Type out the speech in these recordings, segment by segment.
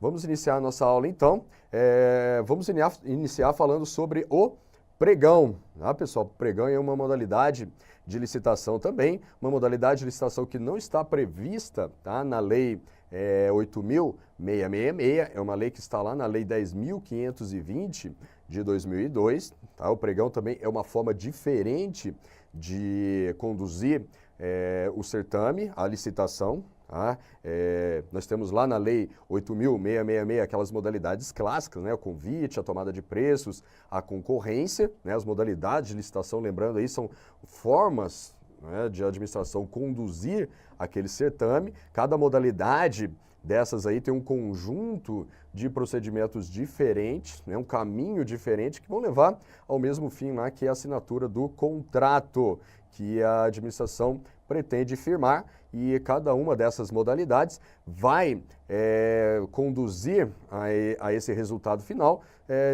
Vamos iniciar a nossa aula então. Vamos iniciar falando sobre o pregão. Pessoal, pregão é uma modalidade de licitação também, uma modalidade de licitação que não está prevista, tá, na Lei 8.666, é uma lei que está lá na Lei 10.520 de 2002. Tá? O pregão também é uma forma diferente de conduzir o certame, a licitação. Tá? Nós temos lá na Lei 8.666 aquelas modalidades clássicas, né? O convite, a tomada de preços, a concorrência, né? As modalidades de licitação, lembrando aí, são formas, né, de administração conduzir aquele certame. Cada modalidade dessas aí tem um conjunto de procedimentos diferentes, né? Um caminho diferente que vão levar ao mesmo fim lá, que é a assinatura do contrato que a administração pretende firmar, e cada uma dessas modalidades vai conduzir a esse resultado final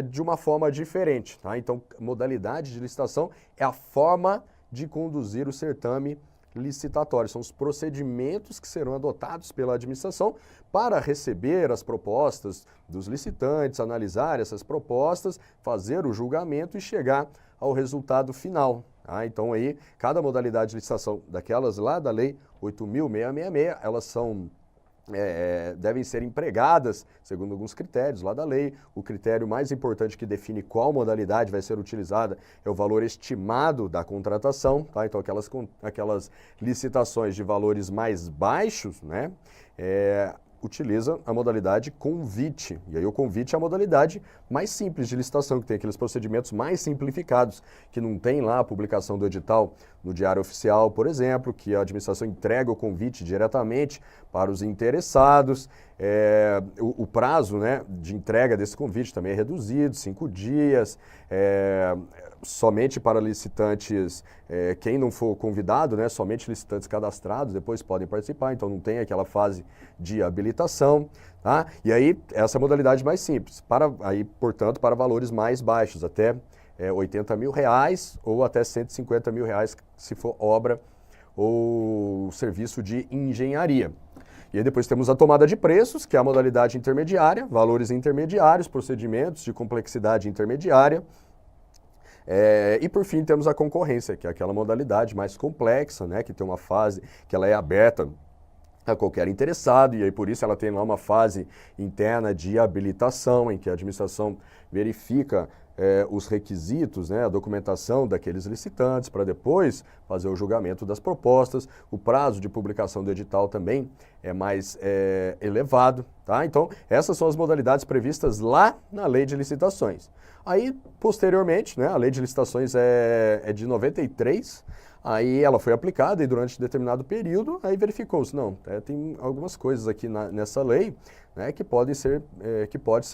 de uma forma diferente. Tá? Então, modalidade de licitação é a forma de conduzir o certame licitatório. São os procedimentos que serão adotados pela administração para receber as propostas dos licitantes, analisar essas propostas, fazer o julgamento e chegar ao resultado final. Tá? Então aí, cada modalidade de licitação daquelas lá da Lei 8.666, elas devem ser empregadas segundo alguns critérios lá da lei. O critério mais importante que define qual modalidade vai ser utilizada é o valor estimado da contratação. Tá? Então aquelas licitações de valores mais baixos, né, utiliza a modalidade convite. E aí o convite é a modalidade mais simples de licitação, que tem aqueles procedimentos mais simplificados, que não tem lá a publicação do edital no Diário Oficial, por exemplo, que a administração entrega o convite diretamente para os interessados. O prazo, né, de entrega desse convite também é reduzido, 5 dias, somente para licitantes, quem não for convidado, né, somente licitantes cadastrados depois podem participar, então não tem aquela fase de habilitação. Tá? E aí, essa é a modalidade mais simples, portanto, para valores mais baixos, até R$80 mil ou até R$150 mil, se for obra ou serviço de engenharia. E aí depois temos a tomada de preços, que é a modalidade intermediária, valores intermediários, procedimentos de complexidade intermediária. E por fim temos a concorrência, que é aquela modalidade mais complexa, né, que tem uma fase que ela é aberta a qualquer interessado, e aí por isso ela tem lá uma fase interna de habilitação, em que a administração verifica os requisitos, né, a documentação daqueles licitantes, para depois fazer o julgamento das propostas. O prazo de publicação do edital também é mais elevado. Tá? Então, essas são as modalidades previstas lá na Lei de Licitações. Aí, posteriormente, né, a Lei de Licitações é de 93, aí ela foi aplicada e durante determinado período, aí verificou-se, não, tem algumas coisas aqui nessa lei, né, que podem ser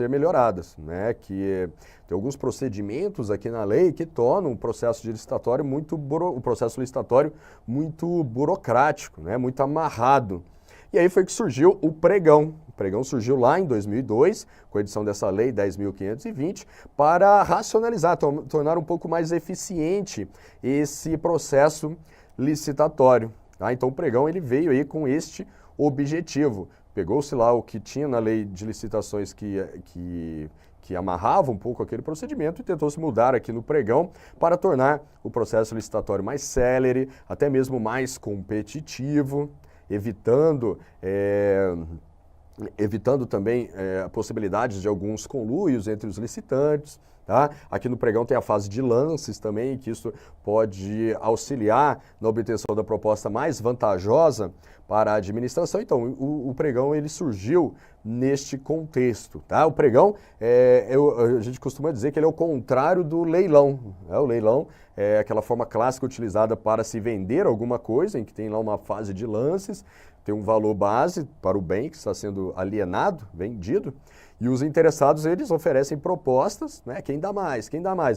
melhoradas, né, que tem alguns procedimentos aqui na lei que tornam o processo licitatório muito burocrático, né, muito amarrado. E aí foi que surgiu o pregão. O pregão surgiu lá em 2002, com a edição dessa lei 10.520, para racionalizar, tornar um pouco mais eficiente esse processo licitatório. Tá? Então o pregão ele veio aí com este objetivo. Pegou-se lá o que tinha na lei de licitações que amarrava um pouco aquele procedimento e tentou-se mudar aqui no pregão para tornar o processo licitatório mais célere, até mesmo mais competitivo, evitando também possibilidades de alguns conluios entre os licitantes. Tá? Aqui no pregão tem a fase de lances também, que isso pode auxiliar na obtenção da proposta mais vantajosa para a administração. Então, o pregão ele surgiu neste contexto. Tá? O pregão, a gente costuma dizer que ele é o contrário do leilão. Né? O leilão é aquela forma clássica utilizada para se vender alguma coisa, em que tem lá uma fase de lances, tem um valor base para o bem que está sendo alienado, vendido, e os interessados, eles oferecem propostas, né? Quem dá mais,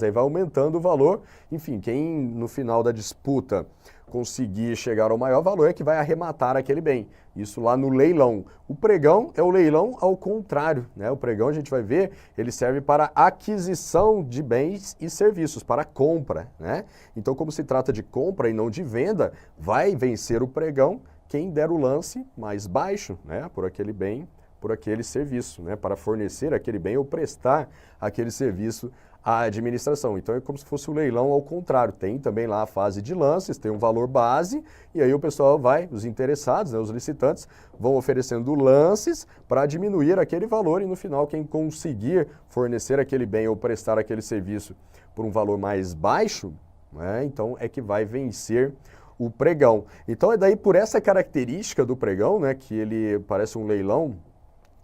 aí vai aumentando o valor, enfim, quem no final da disputa conseguir chegar ao maior valor é que vai arrematar aquele bem. Isso lá no leilão. O pregão é o leilão ao contrário, né? O pregão, a gente vai ver, ele serve para aquisição de bens e serviços, para compra, né? Então, como se trata de compra e não de venda, vai vencer o pregão quem der o lance mais baixo, né? Por aquele bem por aquele serviço, né, para fornecer aquele bem ou prestar aquele serviço à administração. Então é como se fosse o leilão ao contrário, tem também lá a fase de lances, tem um valor base e aí o pessoal vai, os interessados, né, os licitantes, vão oferecendo lances para diminuir aquele valor e no final quem conseguir fornecer aquele bem ou prestar aquele serviço por um valor mais baixo, né, então é que vai vencer o pregão. Então é daí por essa característica do pregão, né, que ele parece um leilão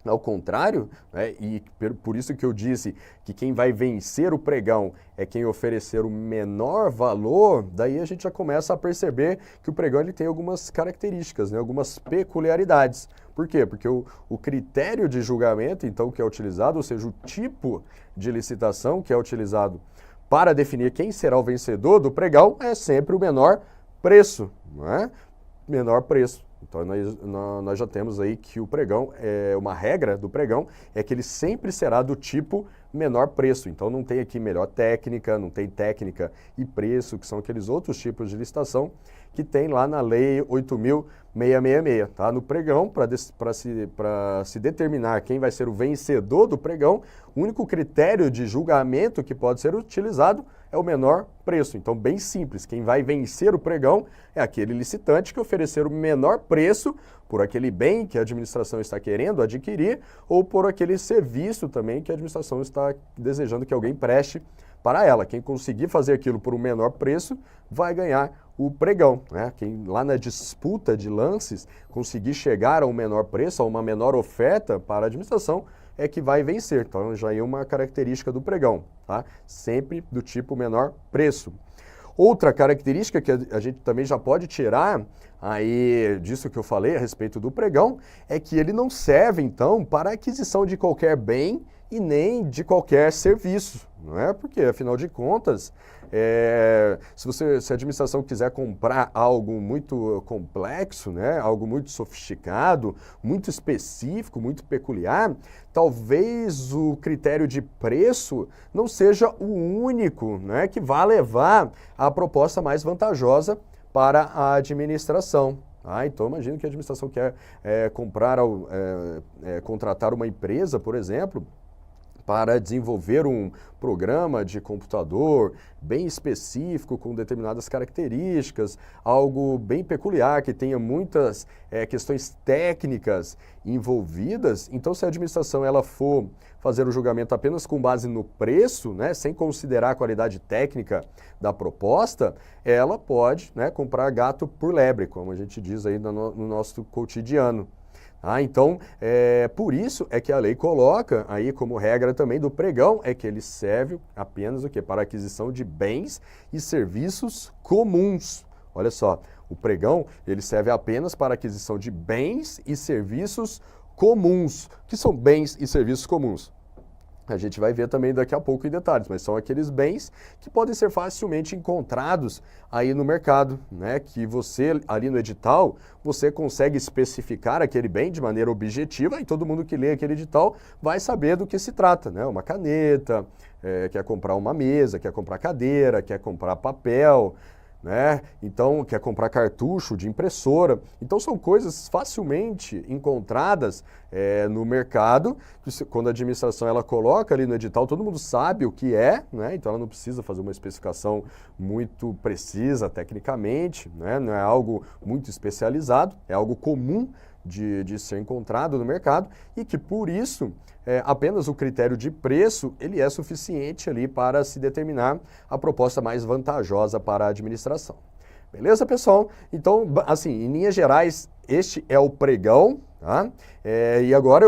ao contrário, né, e por isso que eu disse que quem vai vencer o pregão é quem oferecer o menor valor, daí a gente já começa a perceber que o pregão ele tem algumas características, né, algumas peculiaridades. Por quê? Porque o critério de julgamento, então, que é utilizado, ou seja, o tipo de licitação que é utilizado para definir quem será o vencedor do pregão é sempre o menor preço, não é? Menor preço. Então, nós já temos aí que o pregão, uma regra do pregão, é que ele sempre será do tipo menor preço. Então, não tem aqui melhor técnica, não tem técnica e preço, que são aqueles outros tipos de licitação que tem lá na Lei 8.666. Tá? No pregão, para se determinar quem vai ser o vencedor do pregão, o único critério de julgamento que pode ser utilizado é o menor preço. Então, bem simples, quem vai vencer o pregão é aquele licitante que oferecer o menor preço por aquele bem que a administração está querendo adquirir ou por aquele serviço também que a administração está desejando que alguém preste para ela. Quem conseguir fazer aquilo por um menor preço vai ganhar o pregão, né? Quem lá na disputa de lances conseguir chegar a um menor preço, a uma menor oferta para a administração, é que vai vencer. Então já é uma característica do pregão, tá? Sempre do tipo menor preço. Outra característica que a gente também já pode tirar aí disso que eu falei a respeito do pregão é que ele não serve, então, para a aquisição de qualquer bem e nem de qualquer serviço, não é? Porque, afinal de contas, se a administração quiser comprar algo muito complexo, né, algo muito sofisticado, muito específico, muito peculiar, talvez o critério de preço não seja o único, né, que vá levar à proposta mais vantajosa para a administração. Então, imagina que a administração quer contratar uma empresa, por exemplo, para desenvolver um programa de computador bem específico, com determinadas características, algo bem peculiar, que tenha muitas questões técnicas envolvidas. Então, se a administração ela for fazer o julgamento apenas com base no preço, né, sem considerar a qualidade técnica da proposta, ela pode, né, comprar gato por lebre, como a gente diz aí no nosso cotidiano. Então, por isso é que a lei coloca aí como regra também do pregão, é que ele serve apenas o quê? Para a aquisição de bens e serviços comuns. Olha só, o pregão ele serve apenas para a aquisição de bens e serviços comuns. O que são bens e serviços comuns? A gente vai ver também daqui a pouco em detalhes, mas são aqueles bens que podem ser facilmente encontrados aí no mercado, né? Que você, ali no edital, você consegue especificar aquele bem de maneira objetiva e todo mundo que lê aquele edital vai saber do que se trata, né? Uma caneta, quer comprar uma mesa, quer comprar cadeira, quer comprar papel, né? Então, quer comprar cartucho de impressora. Então, são coisas facilmente encontradas no mercado. Quando a administração ela coloca ali no edital, todo mundo sabe o que é, né? Então, ela não precisa fazer uma especificação muito precisa tecnicamente, né? Não é algo muito especializado, é algo comum de ser encontrado no mercado e que, por isso, apenas o critério de preço ele é suficiente ali para se determinar a proposta mais vantajosa para a administração. Beleza, pessoal? Então, assim, em linhas gerais, este é o pregão, tá? E agora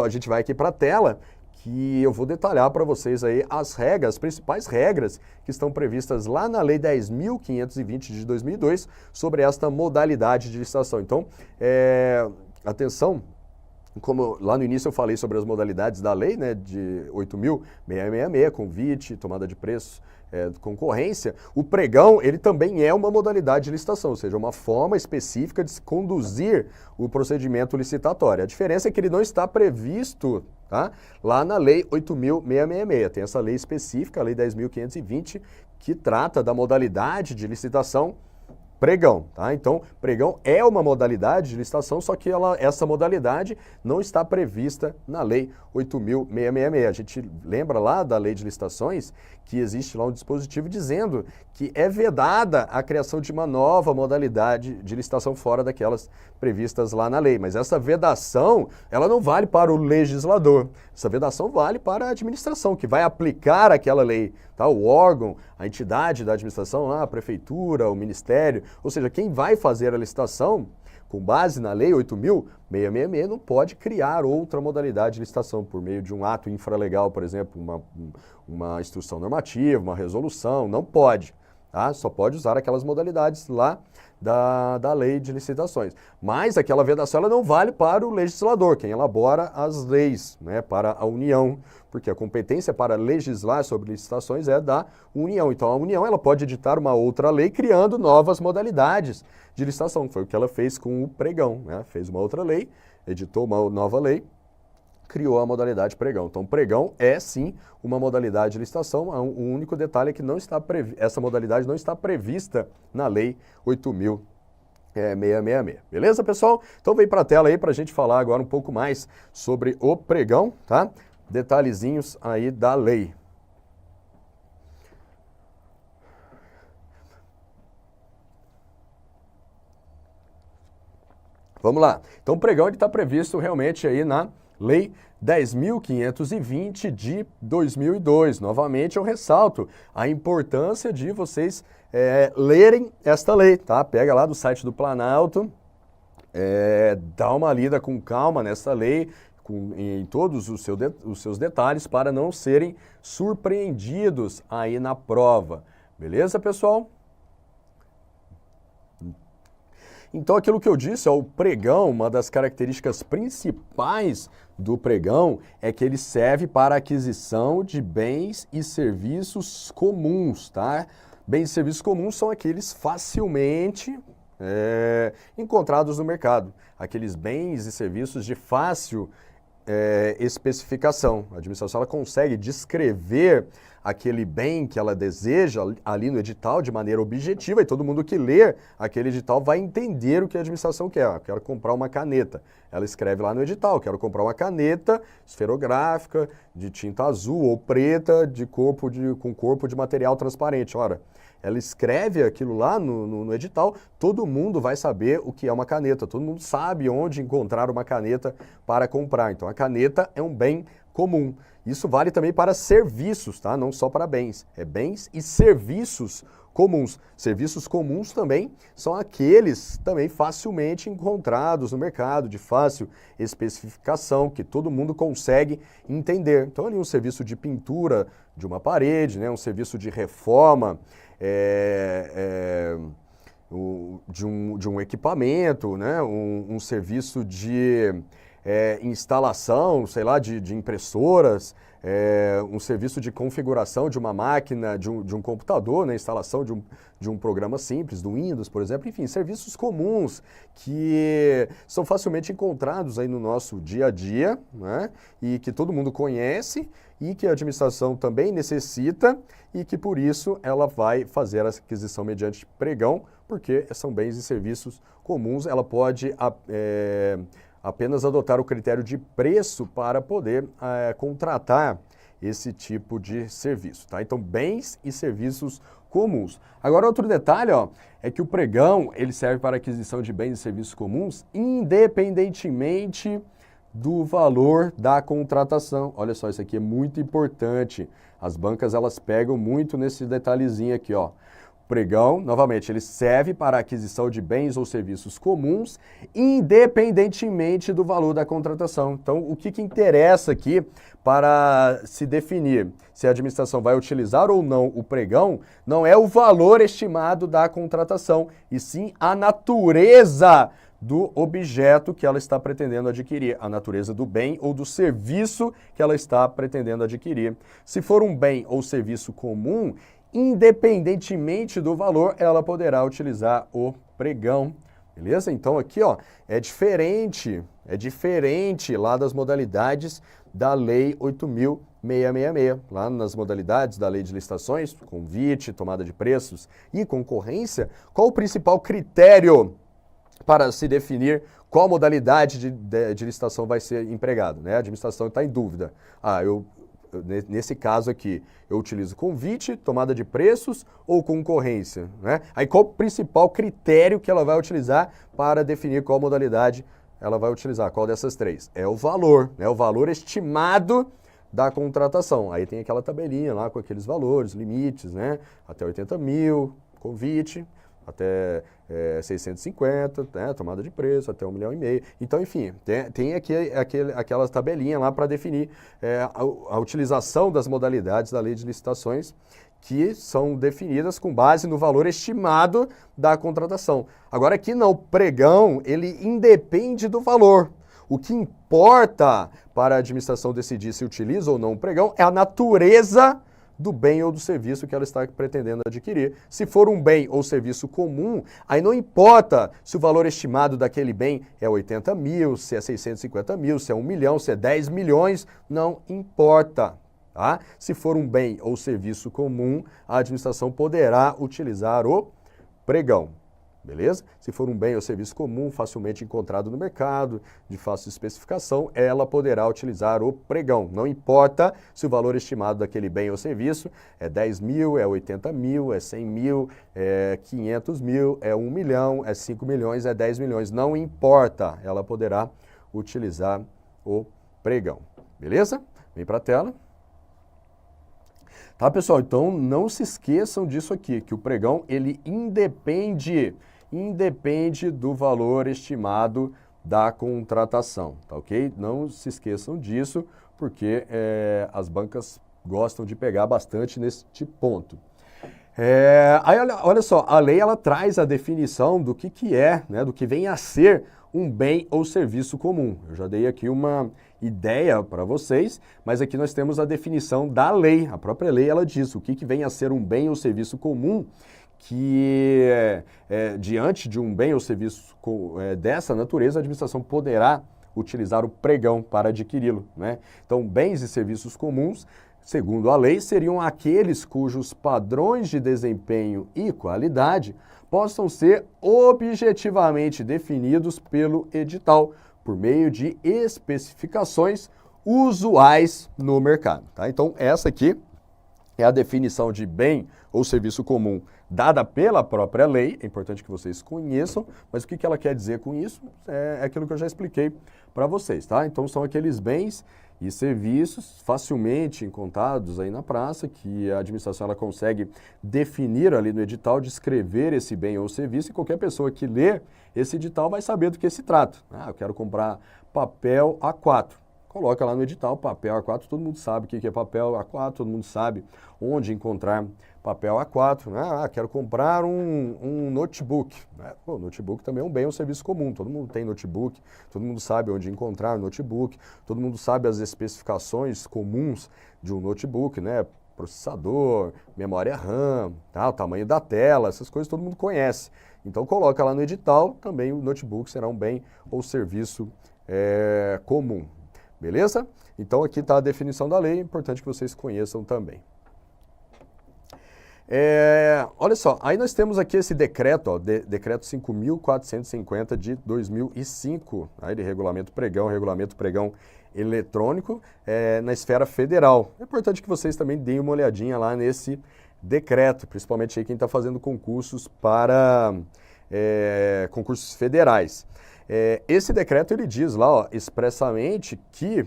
a gente vai aqui para a tela que eu vou detalhar para vocês aí as principais regras que estão previstas lá na Lei 10.520 de 2002 sobre esta modalidade de licitação. Então, atenção, como lá no início eu falei sobre as modalidades da lei, né, de 8.666, convite, tomada de preço, concorrência, o pregão ele também é uma modalidade de licitação, ou seja, uma forma específica de se conduzir o procedimento licitatório. A diferença é que ele não está previsto, tá, lá na Lei 8.666. Tem essa lei específica, a Lei 10.520, que trata da modalidade de licitação pregão, tá? Então, pregão é uma modalidade de licitação, só que essa modalidade não está prevista na Lei 8.666. A gente lembra lá da Lei de Licitações que existe lá um dispositivo dizendo que é vedada a criação de uma nova modalidade de licitação fora daquelas previstas lá na lei. Mas essa vedação, ela não vale para o legislador. Essa vedação vale para a administração, que vai aplicar aquela lei, tá? O órgão, a entidade da administração, a prefeitura, o ministério, ou seja, quem vai fazer a licitação, com base na Lei 8.666, não pode criar outra modalidade de licitação por meio de um ato infralegal, por exemplo, uma instrução normativa, uma resolução, não pode, tá? Só pode usar aquelas modalidades lá da Lei de Licitações. Mas aquela vedação ela não vale para o legislador, quem elabora as leis, né, para a União, porque a competência para legislar sobre licitações é da União. Então a União ela pode editar uma outra lei criando novas modalidades de licitação. Foi o que ela fez com o pregão, né? Fez uma outra lei, editou uma nova lei, criou a modalidade pregão. Então, pregão é sim uma modalidade de licitação. O único detalhe é que essa modalidade não está prevista na Lei 8.666. Beleza, pessoal? Então, vem para a tela aí para a gente falar agora um pouco mais sobre o pregão, tá? Detalhezinhos aí da lei. Vamos lá. Então, o pregão está previsto realmente aí na Lei 10.520 de 2002. Novamente, eu ressalto a importância de vocês lerem esta lei, tá? Pega lá do site do Planalto, dá uma lida com calma nessa lei, em todos os seus detalhes, para não serem surpreendidos aí na prova. Beleza, pessoal? Então, aquilo que eu disse, o pregão, uma das características principais do pregão é que ele serve para a aquisição de bens e serviços comuns, tá? Bens e serviços comuns são aqueles facilmente encontrados no mercado, aqueles bens e serviços de fácil especificação. A administração ela consegue descrever aquele bem que ela deseja ali no edital de maneira objetiva e todo mundo que ler aquele edital vai entender o que a administração quer. Eu quero comprar uma caneta. Ela escreve lá no edital, quero comprar uma caneta esferográfica de tinta azul ou preta com corpo de material transparente. Ora, ela escreve aquilo lá no edital, todo mundo vai saber o que é uma caneta, todo mundo sabe onde encontrar uma caneta para comprar. Então, a caneta é um bem comum. Isso vale também para serviços, tá? Não só para bens. É bens e serviços comuns. Serviços comuns também são aqueles também facilmente encontrados no mercado, de fácil especificação, que todo mundo consegue entender. Então, ali um serviço de pintura de uma parede, né? Um serviço de reforma de um equipamento, né? Um serviço de instalação, sei lá, de impressoras, um serviço de configuração de uma máquina, de um computador, né? Instalação de um programa simples, do Windows, por exemplo. Enfim, serviços comuns que são facilmente encontrados aí no nosso dia a dia, né? E que todo mundo conhece e que a administração também necessita e que por isso ela vai fazer a aquisição mediante pregão, porque são bens e serviços comuns, ela pode apenas adotar o critério de preço para poder contratar esse tipo de serviço, tá? Então, bens e serviços comuns. Agora, outro detalhe, é que o pregão, ele serve para aquisição de bens e serviços comuns, independentemente do valor da contratação. Olha só, isso aqui é muito importante. As bancas, elas pegam muito nesse detalhezinho aqui, ó. Pregão, novamente, ele serve para a aquisição de bens ou serviços comuns, independentemente do valor da contratação. Então, o que interessa aqui para se definir se a administração vai utilizar ou não o pregão, não é o valor estimado da contratação, e sim a natureza do objeto que ela está pretendendo adquirir, a natureza do bem ou do serviço que ela está pretendendo adquirir. Se for um bem ou serviço comum, independentemente do valor, ela poderá utilizar o pregão, beleza? Então aqui, é diferente lá das modalidades da Lei 8.666. 666, lá nas modalidades da Lei de Licitações, convite, tomada de preços e concorrência, qual o principal critério para se definir qual modalidade de licitação vai ser empregado, né? A administração está em dúvida. Nesse caso aqui, eu utilizo convite, tomada de preços ou concorrência, né? Aí qual o principal critério que ela vai utilizar para definir qual modalidade ela vai utilizar? Qual dessas três? É o valor, né? O valor estimado da contratação. Aí tem aquela tabelinha lá com aqueles valores, limites, né? Até 80 mil, convite, até 650, né? Tomada de preço, até 1,5 milhão. Então, enfim, tem aquela tabelinha lá para definir a utilização das modalidades da Lei de Licitações, que são definidas com base no valor estimado da contratação. Agora aqui não, o pregão, ele independe do valor. O que importa para a administração decidir se utiliza ou não o pregão é a natureza do bem ou do serviço que ela está pretendendo adquirir. Se for um bem ou serviço comum, aí não importa se o valor estimado daquele bem é 80 mil, se é 650 mil, se é 1 milhão, se é 10 milhões, não importa. Tá? Se for um bem ou serviço comum, a administração poderá utilizar o pregão. Beleza? Se for um bem ou serviço comum, facilmente encontrado no mercado, de fácil especificação, ela poderá utilizar o pregão. Não importa se o valor estimado daquele bem ou serviço é 10 mil, é 80 mil, é 100 mil, é 500 mil, é 1 milhão, é 5 milhões, é 10 milhões. Não importa, ela poderá utilizar o pregão. Beleza? Vem para a tela. Tá, pessoal? Então, não se esqueçam disso aqui, que o pregão, ele independe do valor estimado da contratação, tá ok? Não se esqueçam disso, porque as bancas gostam de pegar bastante neste ponto. Aí, olha só, a lei, ela traz a definição do que é, né, do que vem a ser um bem ou serviço comum. Eu já dei aqui uma ideia para vocês, mas aqui nós temos a definição da lei. A própria lei, ela diz o que vem a ser um bem ou serviço comum, que diante de um bem ou serviço dessa natureza, a administração poderá utilizar o pregão para adquiri-lo, né? Então, bens e serviços comuns, segundo a lei, seriam aqueles cujos padrões de desempenho e qualidade possam ser objetivamente definidos pelo edital, por meio de especificações usuais no mercado. Tá? Então, essa aqui é a definição de bem ou serviço comum dada pela própria lei. É importante que vocês conheçam, mas o que ela quer dizer com isso é aquilo que eu já expliquei para vocês. Tá? Então, são aqueles bens e serviços facilmente encontrados aí na praça, que a administração ela consegue definir ali no edital, descrever esse bem ou serviço, e qualquer pessoa que ler esse edital vai saber do que se trata. Eu quero comprar papel A4. Coloca lá no edital, papel A4, todo mundo sabe o que é papel A4, todo mundo sabe onde encontrar papel A4. Né? Quero comprar um notebook. Né? O notebook também é um bem ou serviço comum, todo mundo tem notebook, todo mundo sabe onde encontrar notebook, todo mundo sabe as especificações comuns de um notebook, né? Processador, memória RAM, tá? O tamanho da tela, essas coisas todo mundo conhece. Então coloca lá no edital, também o notebook será um bem ou serviço comum. Beleza? Então aqui está a definição da lei, é importante que vocês conheçam também. Olha só, aí nós temos aqui esse decreto, ó, decreto 5.450 de 2005, aí de regulamento pregão eletrônico na esfera federal. É importante que vocês também deem uma olhadinha lá nesse decreto, principalmente aí quem está fazendo concursos para concursos federais. Esse decreto ele diz lá, ó, expressamente que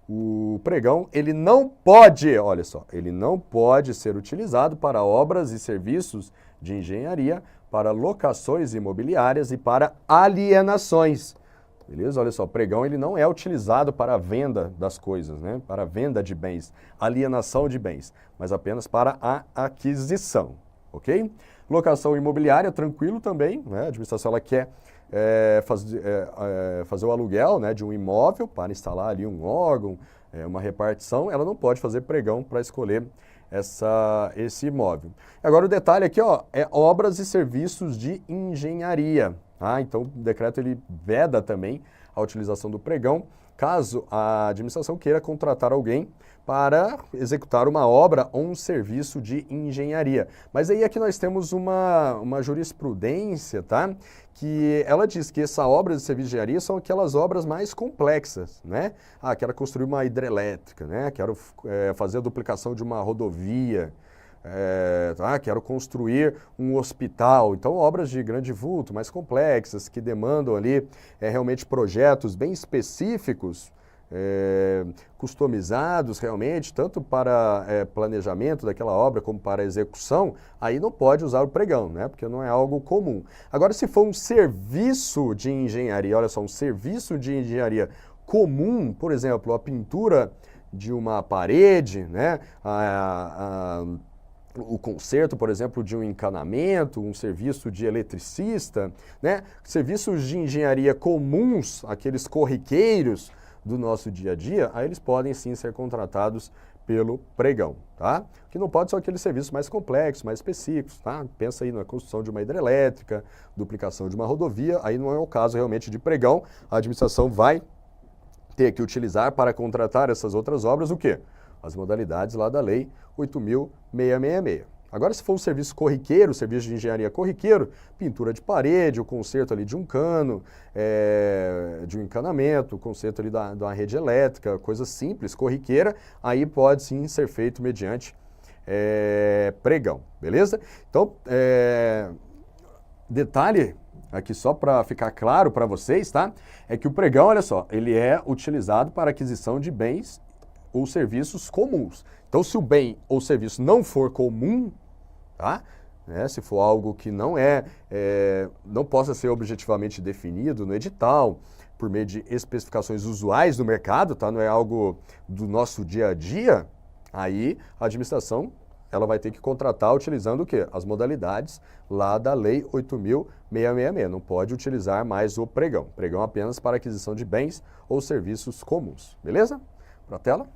o pregão ele não pode, olha só, ele não pode ser utilizado para obras e serviços de engenharia, para locações imobiliárias e para alienações. Beleza? Olha só, o pregão ele não é utilizado para a venda das coisas, né? Para a venda de bens, alienação de bens, mas apenas para a aquisição, ok? Locação imobiliária, tranquilo também, né? A administração ela quer fazer o aluguel, né, de um imóvel para instalar ali um órgão, uma repartição, ela não pode fazer pregão para escolher esse imóvel. Agora o detalhe aqui, ó, é obras e serviços de engenharia. Então o decreto ele veda também a utilização do pregão caso a administração queira contratar alguém para executar uma obra ou um serviço de engenharia. Mas aí aqui nós temos uma jurisprudência, tá? Que ela diz que essa obra de serviço de engenharia são aquelas obras mais complexas, né? Ah, quero construir uma hidrelétrica, né? Quero fazer a duplicação de uma rodovia, quero construir um hospital. Então, obras de grande vulto, mais complexas, que demandam ali realmente projetos bem específicos, customizados realmente, tanto para planejamento daquela obra como para execução, aí não pode usar o pregão, né? Porque não é algo comum. Agora, se for um serviço de engenharia, olha só, um serviço de engenharia comum, por exemplo, a pintura de uma parede, né? O conserto, por exemplo, de um encanamento, um serviço de eletricista, né? Serviços de engenharia comuns, aqueles corriqueiros do nosso dia a dia, aí eles podem sim ser contratados pelo pregão, tá? O que não pode são aqueles serviços mais complexos, mais específicos, tá? Pensa aí na construção de uma hidrelétrica, duplicação de uma rodovia, aí não é o caso realmente de pregão, a administração vai ter que utilizar para contratar essas outras obras o quê? As modalidades lá da Lei 8.666. Agora, se for um serviço corriqueiro, serviço de engenharia corriqueiro, pintura de parede, o conserto ali de um cano, de um encanamento, o conserto ali de uma rede elétrica, coisa simples, corriqueira, aí pode sim ser feito mediante pregão, beleza? Então, detalhe aqui só para ficar claro para vocês, tá? É que o pregão, olha só, ele é utilizado para aquisição de bens ou serviços comuns. Então, se o bem ou serviço não for comum, tá? Se for algo que não possa ser objetivamente definido no edital, por meio de especificações usuais do mercado, tá? Não é algo do nosso dia a dia, aí a administração ela vai ter que contratar utilizando o quê? As modalidades lá da Lei 8.666. Não pode utilizar mais o pregão. Pregão apenas para aquisição de bens ou serviços comuns. Beleza? Para a tela.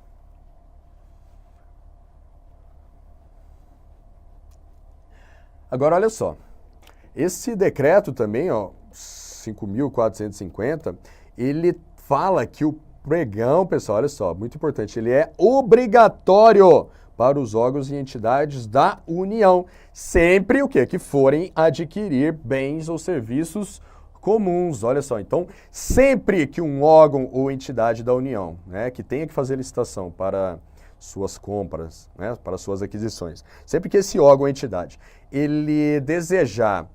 Agora, olha só. Esse decreto também, ó, 5.450, ele fala que o pregão, pessoal, olha só, muito importante, ele é obrigatório para os órgãos e entidades da União, sempre o quê? Que forem adquirir bens ou serviços comuns, olha só. Então, sempre que um órgão ou entidade da União, né, que tenha que fazer licitação para suas compras, né, para suas aquisições, sempre que esse órgão ou entidade, ele desejar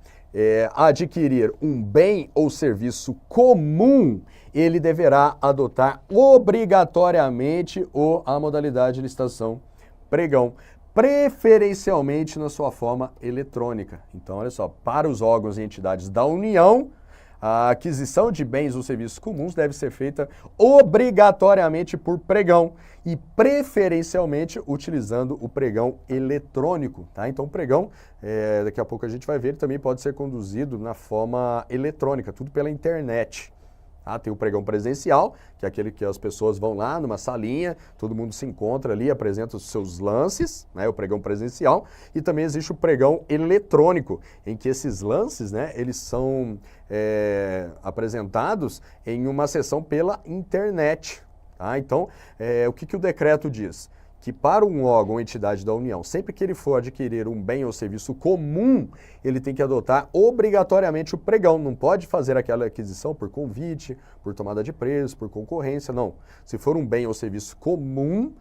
adquirir um bem ou serviço comum, ele deverá adotar obrigatoriamente a modalidade de licitação pregão, preferencialmente na sua forma eletrônica. Então, olha só, para os órgãos e entidades da União, a aquisição de bens ou serviços comuns deve ser feita obrigatoriamente por pregão e preferencialmente utilizando o pregão eletrônico, tá? Então, o pregão, daqui a pouco a gente vai ver, ele também pode ser conduzido na forma eletrônica, tudo pela internet. Tem o pregão presencial, que é aquele que as pessoas vão lá numa salinha, todo mundo se encontra ali, apresenta os seus lances, né, o pregão presencial, e também existe o pregão eletrônico, em que esses lances, né, eles são apresentados em uma sessão pela internet. Tá? Então, o que o decreto diz? Que para um órgão ou entidade da União, sempre que ele for adquirir um bem ou serviço comum, ele tem que adotar obrigatoriamente o pregão. Não pode fazer aquela aquisição por convite, por tomada de preço, por concorrência, não. Se for um bem ou serviço comum,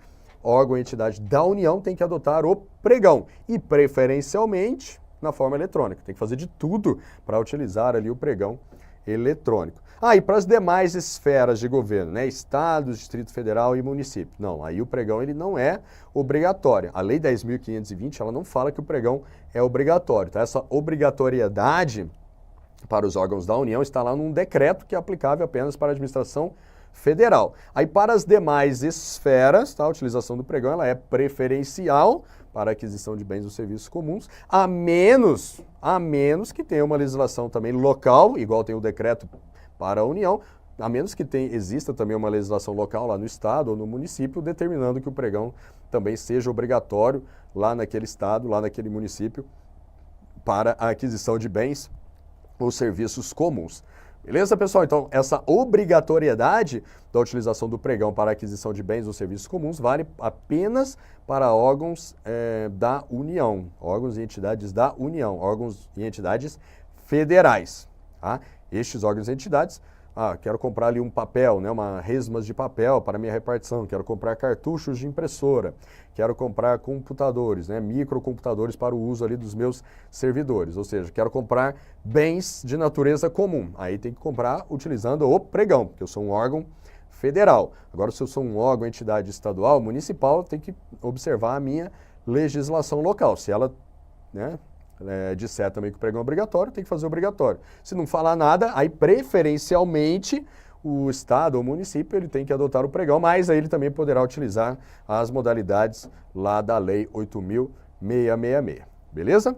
órgão ou entidade da União tem que adotar o pregão. E preferencialmente na forma eletrônica. Tem que fazer de tudo para utilizar ali o pregão eletrônico. E para as demais esferas de governo, né? Estado, Distrito Federal e município. Não, aí o pregão ele não é obrigatório. A Lei 10.520, ela não fala que o pregão é obrigatório. Tá? Essa obrigatoriedade para os órgãos da União está lá num decreto que é aplicável apenas para a administração federal. Aí para as demais esferas, tá? A utilização do pregão ela é preferencial para a aquisição de bens ou serviços comuns, a menos que tenha uma legislação também local, igual tem o decreto para a União, a menos que exista também uma legislação local lá no estado ou no município, determinando que o pregão também seja obrigatório lá naquele estado, lá naquele município, para a aquisição de bens ou serviços comuns. Beleza, pessoal? Então, essa obrigatoriedade da utilização do pregão para a aquisição de bens ou serviços comuns vale apenas para órgãos da União, órgãos e entidades da União, órgãos e entidades federais. Tá? Estes órgãos e entidades, quero comprar ali um papel, né, uma resmas de papel para minha repartição, quero comprar cartuchos de impressora, quero comprar computadores, né, microcomputadores para o uso ali dos meus servidores, ou seja, quero comprar bens de natureza comum. Aí tem que comprar utilizando o pregão, porque eu sou um órgão federal. Agora, se eu sou um órgão, entidade estadual, municipal, tem que observar a minha legislação local. Se ela, né, disser também que o pregão é obrigatório, tem que fazer obrigatório. Se não falar nada, aí preferencialmente o Estado ou o município ele tem que adotar o pregão, mas aí ele também poderá utilizar as modalidades lá da Lei 8.666. Beleza?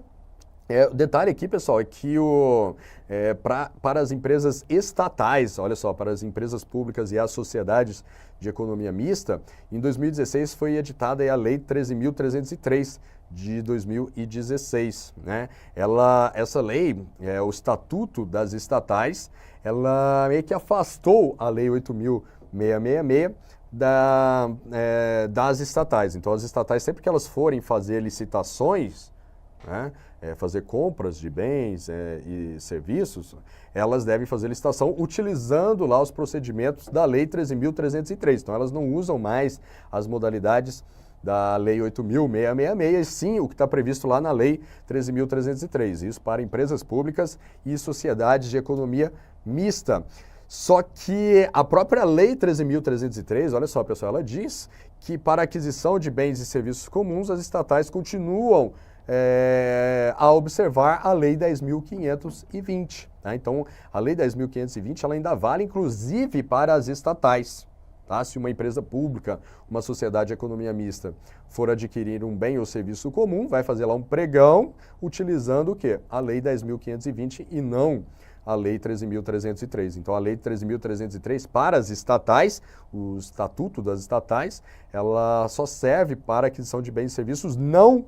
O detalhe aqui, pessoal, é que para as empresas estatais, olha só, para as empresas públicas e as sociedades de economia mista, em 2016 foi editada a Lei 13.303 de 2016, né? Essa lei, o Estatuto das Estatais, ela meio que afastou a Lei 8.666 das estatais. Então, as estatais, sempre que elas forem fazer licitações, né, fazer compras de bens e serviços, elas devem fazer licitação utilizando lá os procedimentos da Lei 13.303. Então, elas não usam mais as modalidades da Lei 8.666, sim o que está previsto lá na Lei 13.303. Isso para empresas públicas e sociedades de economia mista. Só que a própria Lei 13.303, olha só, pessoal, ela diz que para a aquisição de bens e serviços comuns, as estatais continuam a observar a Lei 10.520. Tá? Então, a Lei 10.520 ela ainda vale, inclusive, para as estatais. Tá? Se uma empresa pública, uma sociedade de economia mista, for adquirir um bem ou serviço comum, vai fazer lá um pregão utilizando o quê? A Lei 10.520 e não a Lei 13.303. Então, a Lei 13.303 para as estatais, o Estatuto das Estatais, ela só serve para a aquisição de bens e serviços não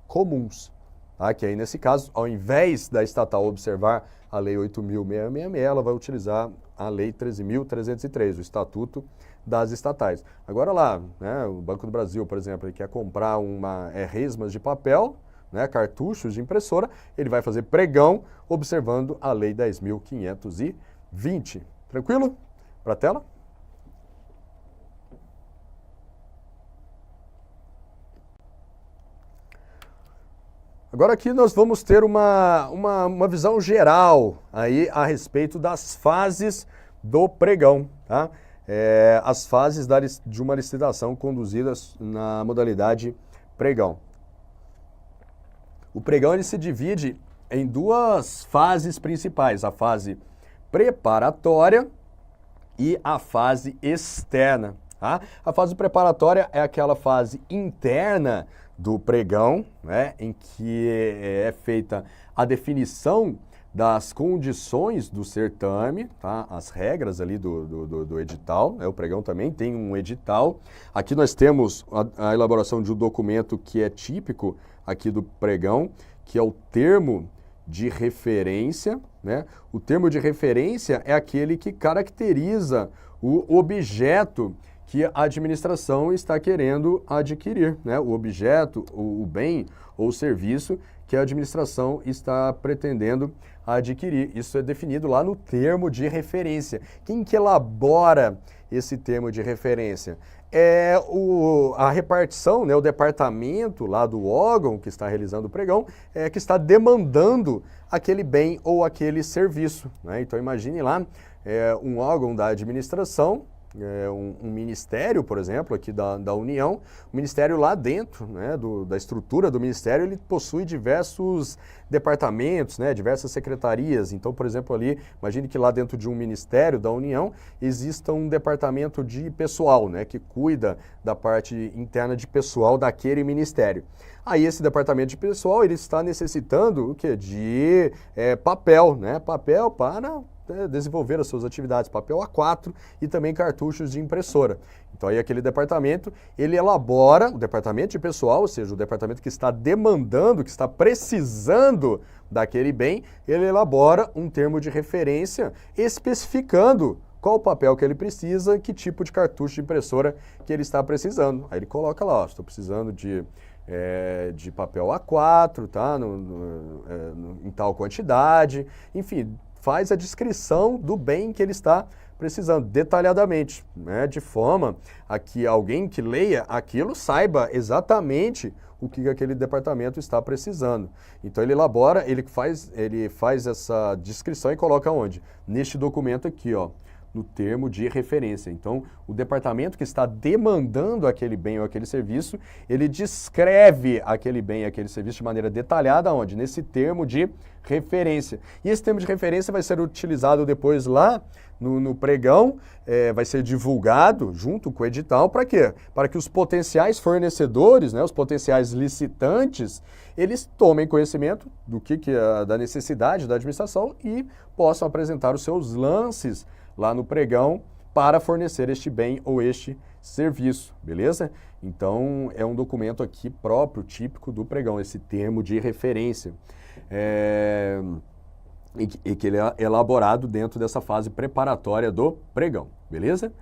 comuns. Tá? Que aí, nesse caso, ao invés da estatal observar a Lei 8.666, ela vai utilizar a Lei 13.303, o Estatuto das Estatais. Agora lá, né, o Banco do Brasil, por exemplo, ele quer comprar resmas de papel, né, cartuchos de impressora, ele vai fazer pregão observando a Lei 10.520. Tranquilo? Para a tela? Agora aqui nós vamos ter uma visão geral aí a respeito das fases do pregão, tá? As fases de uma licitação conduzidas na modalidade pregão. O pregão ele se divide em duas fases principais, a fase preparatória e a fase externa. Tá? A fase preparatória é aquela fase interna do pregão, né, em que é feita a definição das condições do certame, tá? As regras ali do edital, né? O pregão também tem um edital. Aqui nós temos a elaboração de um documento que é típico aqui do pregão, que é o termo de referência, né? O termo de referência é aquele que caracteriza o objeto que a administração está querendo adquirir, né? O objeto, o bem ou o serviço que a administração está pretendendo adquirir. Isso é definido lá no termo de referência. Quem que elabora esse termo de referência? É a repartição, né, o departamento lá do órgão que está realizando o pregão, que está demandando aquele bem ou aquele serviço, né? Então imagine lá um órgão da administração, um ministério, por exemplo, aqui da União, o ministério lá dentro, né, da estrutura do ministério, ele possui diversos departamentos, né, diversas secretarias. Então, por exemplo, ali, imagine que lá dentro de um ministério da União exista um departamento de pessoal, né, que cuida da parte interna de pessoal daquele ministério. Aí esse departamento de pessoal, ele está necessitando o quê? De papel, né, papel para desenvolver as suas atividades, papel A4 e também cartuchos de impressora. Então aí aquele departamento, ele elabora, o departamento de pessoal, ou seja, o departamento que está demandando, que está precisando daquele bem, ele elabora um termo de referência especificando qual o papel que ele precisa, que tipo de cartucho de impressora que ele está precisando. Aí ele coloca lá, ó, estou precisando de papel A4, tá? Em tal quantidade, enfim, faz a descrição do bem que ele está precisando, detalhadamente, né? De forma a que alguém que leia aquilo saiba exatamente o que aquele departamento está precisando. Então ele elabora, ele faz essa descrição e coloca onde? Neste documento aqui, ó, no termo de referência. Então, o departamento que está demandando aquele bem ou aquele serviço, ele descreve aquele bem e aquele serviço de maneira detalhada, onde? Nesse termo de referência. E esse termo de referência vai ser utilizado depois lá no pregão, vai ser divulgado junto com o edital, para quê? Para que os potenciais fornecedores, né, os potenciais licitantes, eles tomem conhecimento do da necessidade da administração e possam apresentar os seus lances lá no pregão para fornecer este bem ou este serviço, beleza? Então, é um documento aqui próprio, típico do pregão, esse termo de referência. E que ele é elaborado dentro dessa fase preparatória do pregão, beleza?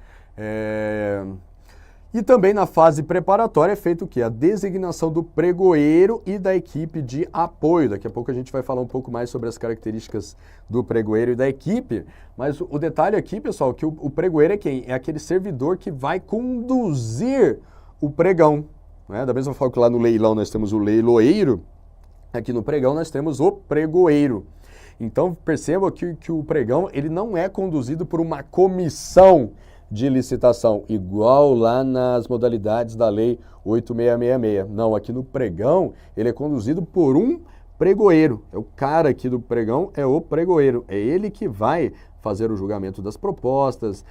E também na fase preparatória é feito o quê? A designação do pregoeiro e da equipe de apoio. Daqui a pouco a gente vai falar um pouco mais sobre as características do pregoeiro e da equipe, mas o detalhe aqui, pessoal, que o pregoeiro é quem? É aquele servidor que vai conduzir o pregão, né? Da mesma forma que lá no leilão nós temos o leiloeiro, aqui no pregão nós temos o pregoeiro. Então perceba que o pregão ele não é conduzido por uma comissão de licitação, igual lá nas modalidades da Lei 8666. Não, aqui no pregão ele é conduzido por um pregoeiro. É o cara aqui do pregão, é o pregoeiro. É ele que vai fazer o julgamento das propostas,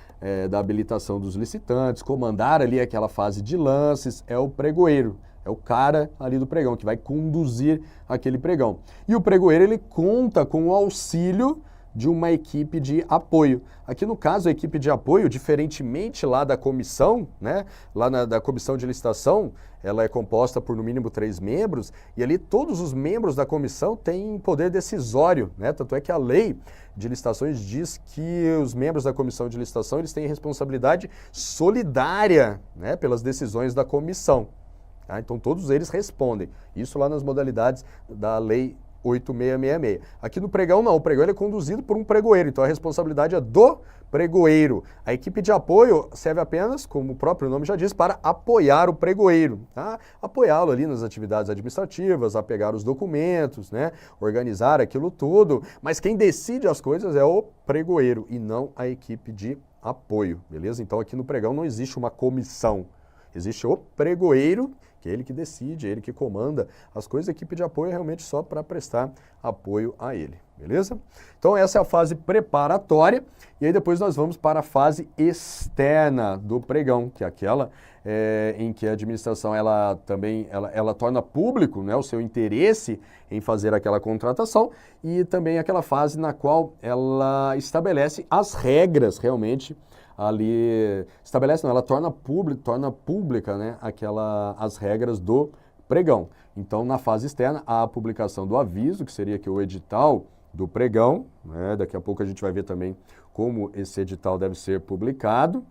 da habilitação dos licitantes, comandar ali aquela fase de lances, é o pregoeiro. É o cara ali do pregão que vai conduzir aquele pregão. E o pregoeiro ele conta com o auxílio de uma equipe de apoio. Aqui no caso, a equipe de apoio, diferentemente lá da comissão, né? Lá da comissão de licitação, ela é composta por no mínimo 3 membros, e ali todos os membros da comissão têm poder decisório, né? Tanto é que a lei de licitações diz que os membros da comissão de licitação eles têm responsabilidade solidária, né? Pelas decisões da comissão. Tá? Então todos eles respondem. Isso lá nas modalidades da lei 8666. Aqui no pregão não, o pregão ele é conduzido por um pregoeiro, então a responsabilidade é do pregoeiro. A equipe de apoio serve apenas, como o próprio nome já diz, para apoiar o pregoeiro, tá? Apoiá-lo ali nas atividades administrativas, a pegar os documentos, né? Organizar aquilo tudo, mas quem decide as coisas é o pregoeiro e não a equipe de apoio, beleza? Então aqui no pregão não existe uma comissão, existe o pregoeiro, que é ele que decide, é ele que comanda as coisas, a equipe de apoio é realmente só para prestar apoio a ele, beleza? Então essa é a fase preparatória, e aí depois nós vamos para a fase externa do pregão, que é aquela em que a administração ela torna público, né, o seu interesse em fazer aquela contratação, e também aquela fase na qual ela estabelece as regras realmente ali, ela torna pública, né, as regras do pregão. Então, na fase externa, há a publicação do aviso, que seria aqui o edital do pregão, né, daqui a pouco a gente vai ver também como esse edital deve ser publicado.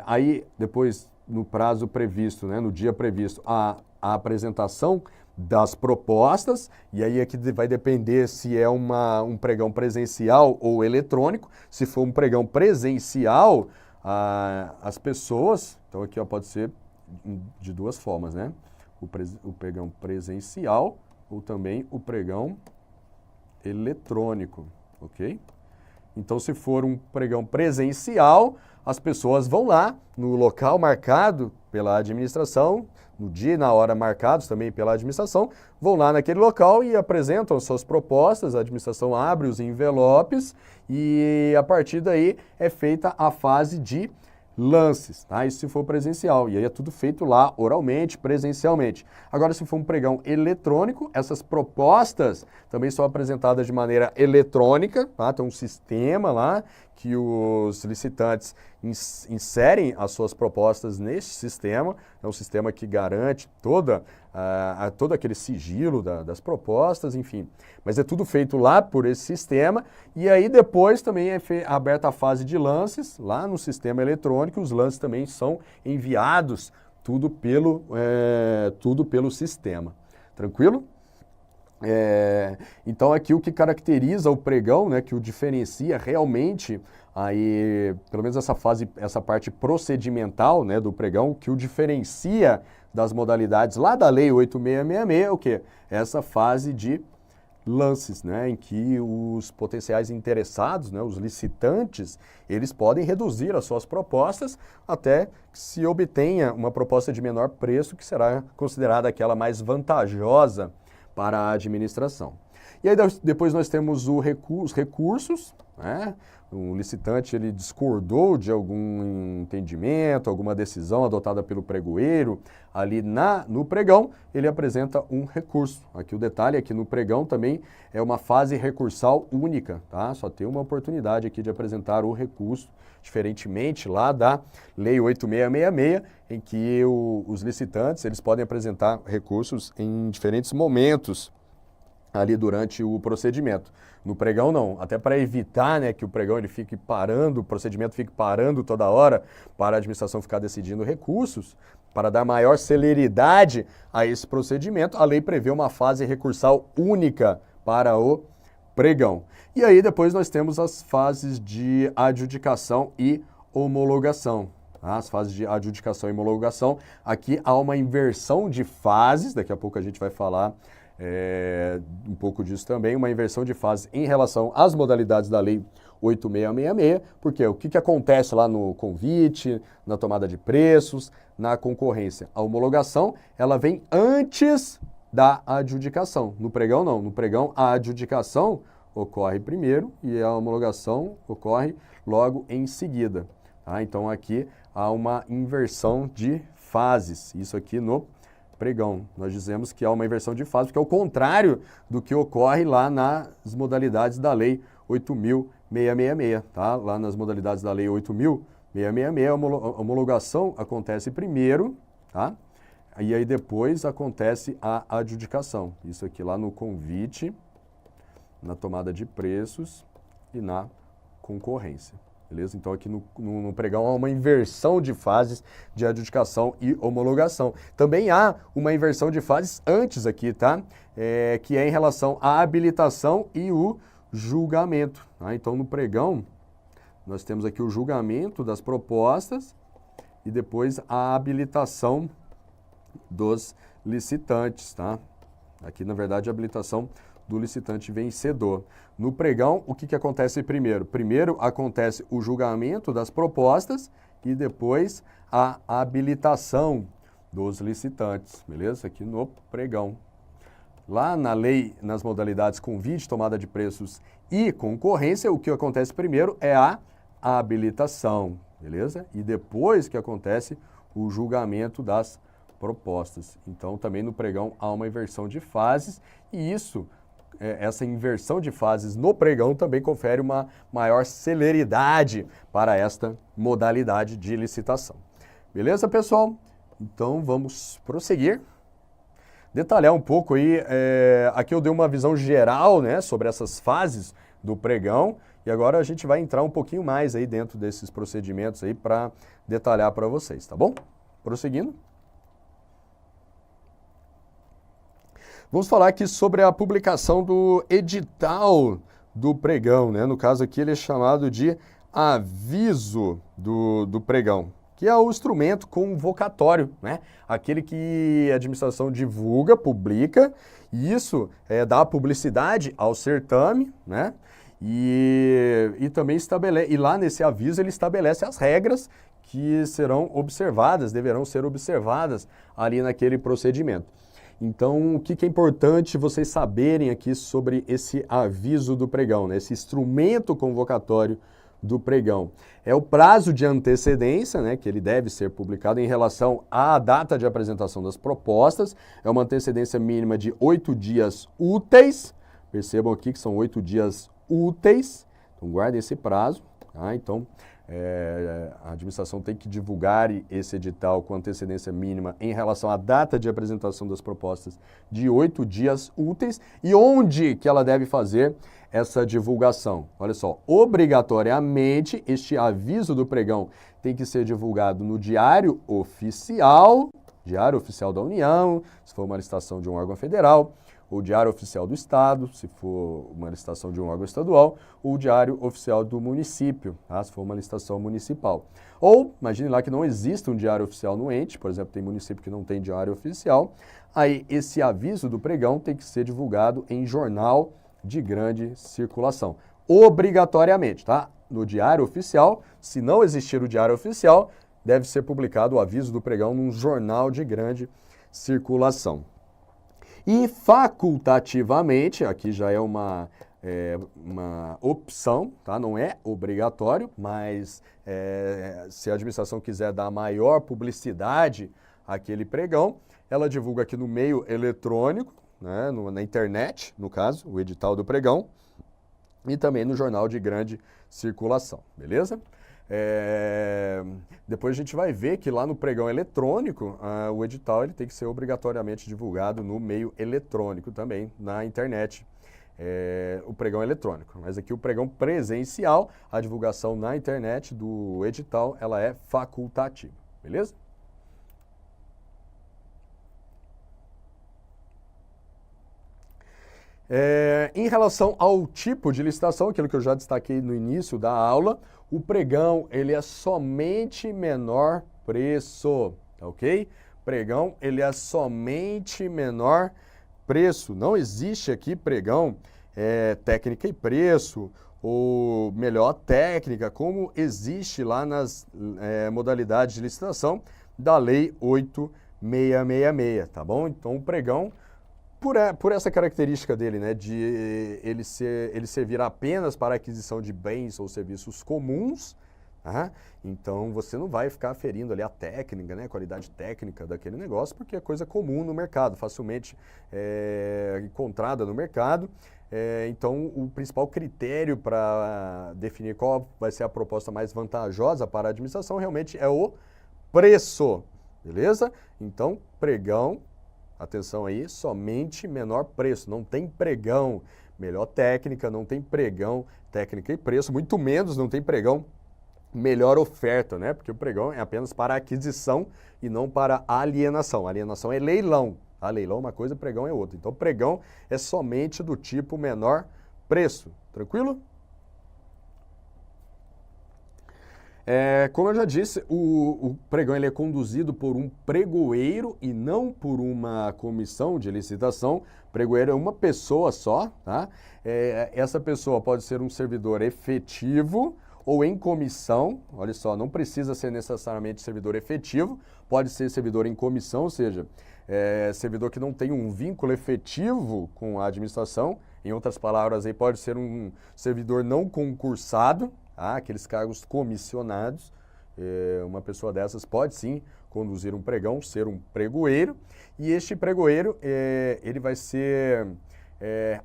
Aí, depois, no prazo previsto, né, no dia previsto, a apresentação das propostas, e aí aqui vai depender se é um pregão presencial ou eletrônico. Se for um pregão presencial, as pessoas, então aqui ó, pode ser de duas formas, né? O pregão presencial ou também o pregão eletrônico, ok? Então, se for um pregão presencial, as pessoas vão lá no local marcado pela administração, no dia e na hora marcados também pela administração, vão lá naquele local e apresentam suas propostas, a administração abre os envelopes e a partir daí é feita a fase de lances, tá? Isso se for presencial, e aí é tudo feito lá oralmente, presencialmente. Agora, se for um pregão eletrônico, essas propostas também são apresentadas de maneira eletrônica, tá? Tem um sistema lá que os licitantes inserem as suas propostas neste sistema. É um sistema que garante todo aquele sigilo das propostas, enfim. Mas é tudo feito lá por esse sistema, e aí depois também é aberta a fase de lances, lá no sistema eletrônico, os lances também são enviados, tudo pelo sistema. Tranquilo? Então aqui o que caracteriza o pregão, né, que o diferencia realmente, aí, pelo menos essa parte procedimental, né, do pregão, que o diferencia das modalidades lá da Lei 8666, é o quê? Essa fase de lances, né, em que os potenciais interessados, né, os licitantes, eles podem reduzir as suas propostas até que se obtenha uma proposta de menor preço, que será considerada aquela mais vantajosa para a administração. E aí depois nós temos os recursos, né? O licitante ele discordou de algum entendimento, alguma decisão adotada pelo pregoeiro, ali no pregão, ele apresenta um recurso. Aqui o detalhe é que no pregão também é uma fase recursal única, tá? Só tem uma oportunidade aqui de apresentar o recurso, diferentemente lá da Lei 8666, em que os licitantes eles podem apresentar recursos em diferentes momentos ali durante o procedimento. No pregão não, até para evitar, né, que o pregão ele fique parando, o procedimento fique parando toda hora para a administração ficar decidindo recursos, para dar maior celeridade a esse procedimento, a lei prevê uma fase recursal única para o pregão. E aí depois nós temos as fases de adjudicação e homologação. As fases de adjudicação e homologação, aqui há uma inversão de fases, daqui a pouco a gente vai falar um pouco disso também, uma inversão de fases em relação às modalidades da Lei 8666, porque o que acontece lá no convite, na tomada de preços, na concorrência? A homologação, ela vem antes da adjudicação. No pregão não, no pregão a adjudicação ocorre primeiro e a homologação ocorre logo em seguida. Tá? Então aqui há uma inversão de fases, isso aqui no pregão. Nós dizemos que há uma inversão de fases, porque é o contrário do que ocorre lá nas modalidades da Lei 8.666, tá? Lá nas modalidades da Lei 8.666, a homologação acontece primeiro, tá? E aí depois acontece a adjudicação. Isso aqui lá no convite, na tomada de preços e na concorrência. Beleza? Então aqui no pregão há uma inversão de fases de adjudicação e homologação. Também há uma inversão de fases antes aqui, tá? Que é em relação à habilitação e o julgamento. Tá? Então no pregão nós temos aqui o julgamento das propostas e depois a habilitação dos licitantes, tá? Aqui na verdade a habilitação do licitante vencedor. No pregão, o que acontece primeiro? Primeiro acontece o julgamento das propostas e depois a habilitação dos licitantes, beleza? Aqui no pregão. Lá na lei, nas modalidades convite, tomada de preços e concorrência, o que acontece primeiro é a habilitação, beleza? E depois que acontece o julgamento das propostas. Então, também no pregão há uma inversão de fases e essa inversão de fases no pregão também confere uma maior celeridade para esta modalidade de licitação. Beleza, pessoal? Então, vamos prosseguir. Detalhar um pouco aí, aqui eu dei uma visão geral, né, sobre essas fases do pregão e agora a gente vai entrar um pouquinho mais aí dentro desses procedimentos aí para detalhar para vocês, tá bom? Prosseguindo. Vamos falar aqui sobre a publicação do edital do pregão, né? No caso aqui ele é chamado de aviso do pregão, que é o instrumento convocatório, né? Aquele que a administração divulga, publica, e isso dá publicidade ao certame, né? E também estabelece, e lá nesse aviso ele estabelece as regras que serão observadas, deverão ser observadas ali naquele procedimento. Então, o que é importante vocês saberem aqui sobre esse aviso do pregão, né? Esse instrumento convocatório do pregão? É o prazo de antecedência, né, que ele deve ser publicado em relação à data de apresentação das propostas. É uma antecedência mínima de 8 dias úteis. Percebam aqui que são 8 dias úteis. Então, guardem esse prazo. tá? Então, a administração tem que divulgar esse edital com antecedência mínima em relação à data de apresentação das propostas de 8 dias úteis. E onde que ela deve fazer essa divulgação? Olha só, obrigatoriamente este aviso do pregão tem que ser divulgado no Diário Oficial da União, se for uma licitação de um órgão federal, o Diário Oficial do Estado, se for uma licitação de um órgão estadual, ou o Diário Oficial do município, tá? Se for uma licitação municipal. Ou, imagine lá que não exista um Diário Oficial no ente, por exemplo, tem município que não tem Diário Oficial, aí esse aviso do pregão tem que ser divulgado em jornal de grande circulação, obrigatoriamente, tá? No Diário Oficial, se não existir o Diário Oficial, deve ser publicado o aviso do pregão num jornal de grande circulação. E facultativamente, aqui já é uma opção, tá? Não é obrigatório, mas se a administração quiser dar maior publicidade àquele pregão, ela divulga aqui no meio eletrônico, né? Na internet, no caso, o edital do pregão, e também no jornal de grande circulação, beleza? Depois a gente vai ver que lá no pregão eletrônico, o edital ele tem que ser obrigatoriamente divulgado no meio eletrônico também, na internet, o pregão eletrônico. Mas aqui o pregão presencial, a divulgação na internet do edital, ela é facultativa, beleza? Em relação ao tipo de licitação, aquilo que eu já destaquei no início da aula, o pregão ele é somente menor preço, tá ok? Pregão ele é somente menor preço. Não existe aqui pregão técnica e preço ou melhor técnica, como existe lá nas modalidades de licitação da Lei 8.666, tá bom? Então o pregão, por essa característica dele, né, de ele servir apenas para a aquisição de bens ou serviços comuns, tá? Então você não vai ficar aferindo ali a técnica, né, a qualidade técnica daquele negócio, porque é coisa comum no mercado, facilmente encontrada no mercado. Então o principal critério para definir qual vai ser a proposta mais vantajosa para a administração realmente é o preço, beleza? Então pregão, atenção aí, somente menor preço, não tem pregão melhor técnica, não tem pregão técnica e preço, muito menos não tem pregão melhor oferta, né? Porque o pregão é apenas para aquisição e não para alienação. Alienação é leilão, tá? Leilão é uma coisa, pregão é outra. Então pregão é somente do tipo menor preço, tranquilo? Como eu já disse, o pregão ele é conduzido por um pregoeiro e não por uma comissão de licitação. Pregoeiro é uma pessoa só, tá? Essa pessoa pode ser um servidor efetivo ou em comissão. Olha só, não precisa ser necessariamente servidor efetivo, pode ser servidor em comissão, ou seja, servidor que não tem um vínculo efetivo com a administração. Em outras palavras, aí pode ser um servidor não concursado, aqueles cargos comissionados. Uma pessoa dessas pode sim conduzir um pregão, ser um pregoeiro, e este pregoeiro ele vai ser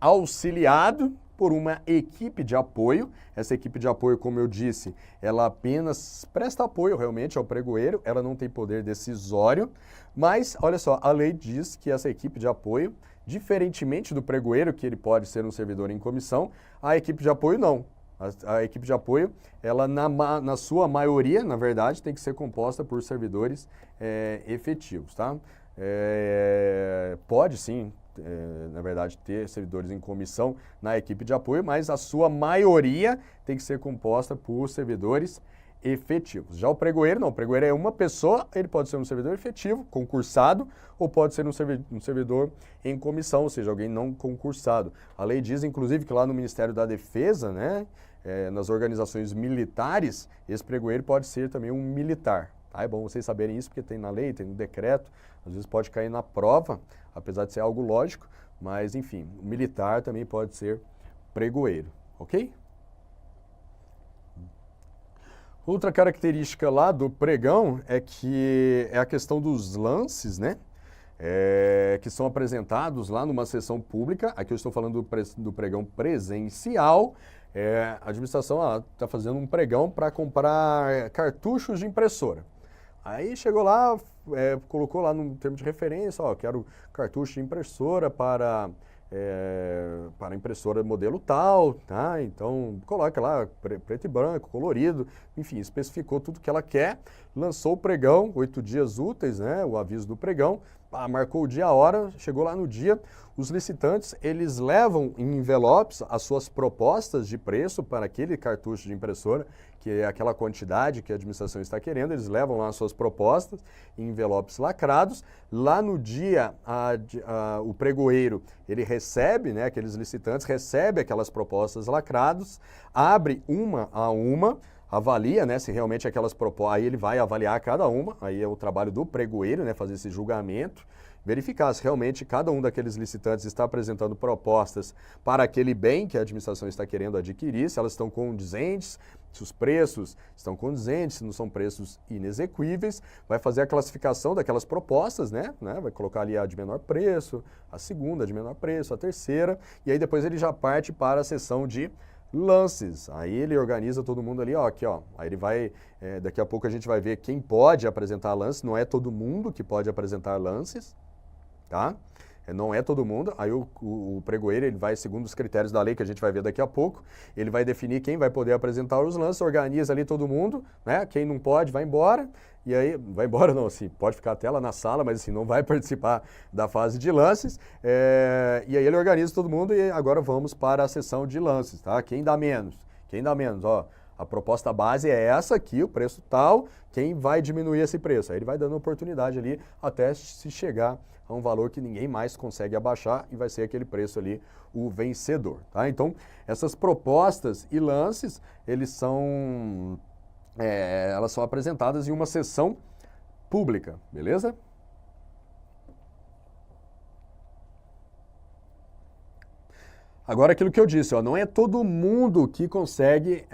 auxiliado por uma equipe de apoio. Essa equipe de apoio, como eu disse, ela apenas presta apoio realmente ao pregoeiro, ela não tem poder decisório, mas olha só, a lei diz que essa equipe de apoio, diferentemente do pregoeiro, que ele pode ser um servidor em comissão, a equipe de apoio não. A equipe de apoio, ela na sua maioria, na verdade, tem que ser composta por servidores efetivos, tá? Pode sim, na verdade, ter servidores em comissão na equipe de apoio, mas a sua maioria tem que ser composta por servidores efetivos. Já o pregoeiro, não, o pregoeiro é uma pessoa, ele pode ser um servidor efetivo, concursado, ou pode ser um servidor em comissão, ou seja, alguém não concursado. A lei diz, inclusive, que lá no Ministério da Defesa, né, nas organizações militares, esse pregoeiro pode ser também um militar. Tá? É bom vocês saberem isso, porque tem na lei, tem no decreto, às vezes pode cair na prova, apesar de ser algo lógico, mas enfim, o militar também pode ser pregoeiro, ok? Outra característica lá do pregão é que é a questão dos lances, né? Que são apresentados lá numa sessão pública. Aqui eu estou falando do pregão presencial. A administração está fazendo um pregão para comprar cartuchos de impressora. Aí chegou lá, colocou lá no termo de referência, ó, quero cartucho de impressora para impressora modelo tal, tá? Então coloca lá preto e branco, colorido, enfim, especificou tudo que ela quer, lançou o pregão, 8 dias úteis, né? O aviso do pregão, marcou o dia, a hora, chegou lá no dia, os licitantes, eles levam em envelopes as suas propostas de preço para aquele cartucho de impressora, que é aquela quantidade que a administração está querendo, eles levam lá as suas propostas em envelopes lacrados. Lá no dia, o pregoeiro, ele recebe, né, aqueles licitantes, recebe aquelas propostas lacradas, abre uma a uma, avalia, né, se realmente aquelas propostas, aí ele vai avaliar cada uma, aí é o trabalho do pregoeiro, né, fazer esse julgamento, verificar se realmente cada um daqueles licitantes está apresentando propostas para aquele bem que a administração está querendo adquirir, se elas estão condizentes, se os preços estão condizentes, se não são preços inexequíveis, vai fazer a classificação daquelas propostas, né? Vai colocar ali a de menor preço, a segunda de menor preço, a terceira, e aí depois ele já parte para a seção de lances. Aí ele organiza todo mundo ali, ó, aqui, ó. Aí ele vai, daqui a pouco a gente vai ver quem pode apresentar lances, não é todo mundo que pode apresentar lances, tá? Não é todo mundo, aí o pregoeiro ele vai segundo os critérios da lei que a gente vai ver daqui a pouco, ele vai definir quem vai poder apresentar os lances, organiza ali todo mundo, né? Quem não pode vai embora, e aí, vai embora não, assim, pode ficar até lá na sala, mas assim, não vai participar da fase de lances, e aí ele organiza todo mundo e agora vamos para a sessão de lances, tá? Quem dá menos, ó, a proposta base é essa aqui, o preço tal, quem vai diminuir esse preço? Aí ele vai dando oportunidade ali até se chegar a um valor que ninguém mais consegue abaixar e vai ser aquele preço ali o vencedor, tá? Então, essas propostas e lances, elas são apresentadas em uma sessão pública, beleza? Agora, aquilo que eu disse, ó, não é todo mundo que consegue,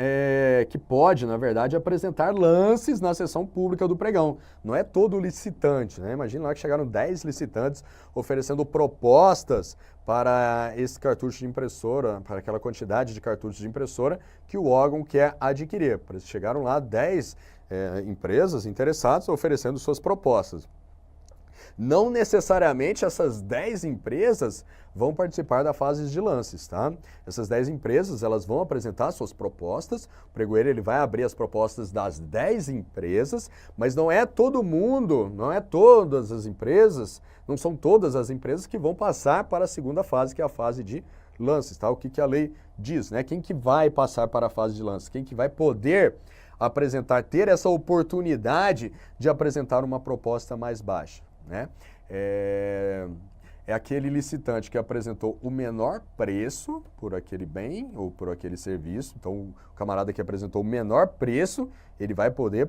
que pode, na verdade, apresentar lances na sessão pública do pregão. Não é todo licitante, né? Imagina lá que chegaram 10 licitantes oferecendo propostas para esse cartucho de impressora, para aquela quantidade de cartuchos de impressora que o órgão quer adquirir. Chegaram lá 10 empresas interessadas oferecendo suas propostas. Não necessariamente essas 10 empresas vão participar da fase de lances, tá? Essas 10 empresas, elas vão apresentar suas propostas, o pregoeiro ele vai abrir as propostas das 10 empresas, mas não é todo mundo, não é todas as empresas, não são todas as empresas que vão passar para a segunda fase, que é a fase de lances, tá? O que a lei diz, né? Quem que vai passar para a fase de lances? Quem que vai poder apresentar, ter essa oportunidade de apresentar uma proposta mais baixa, né? É aquele licitante que apresentou o menor preço por aquele bem ou por aquele serviço. Então, o camarada que apresentou o menor preço, ele vai poder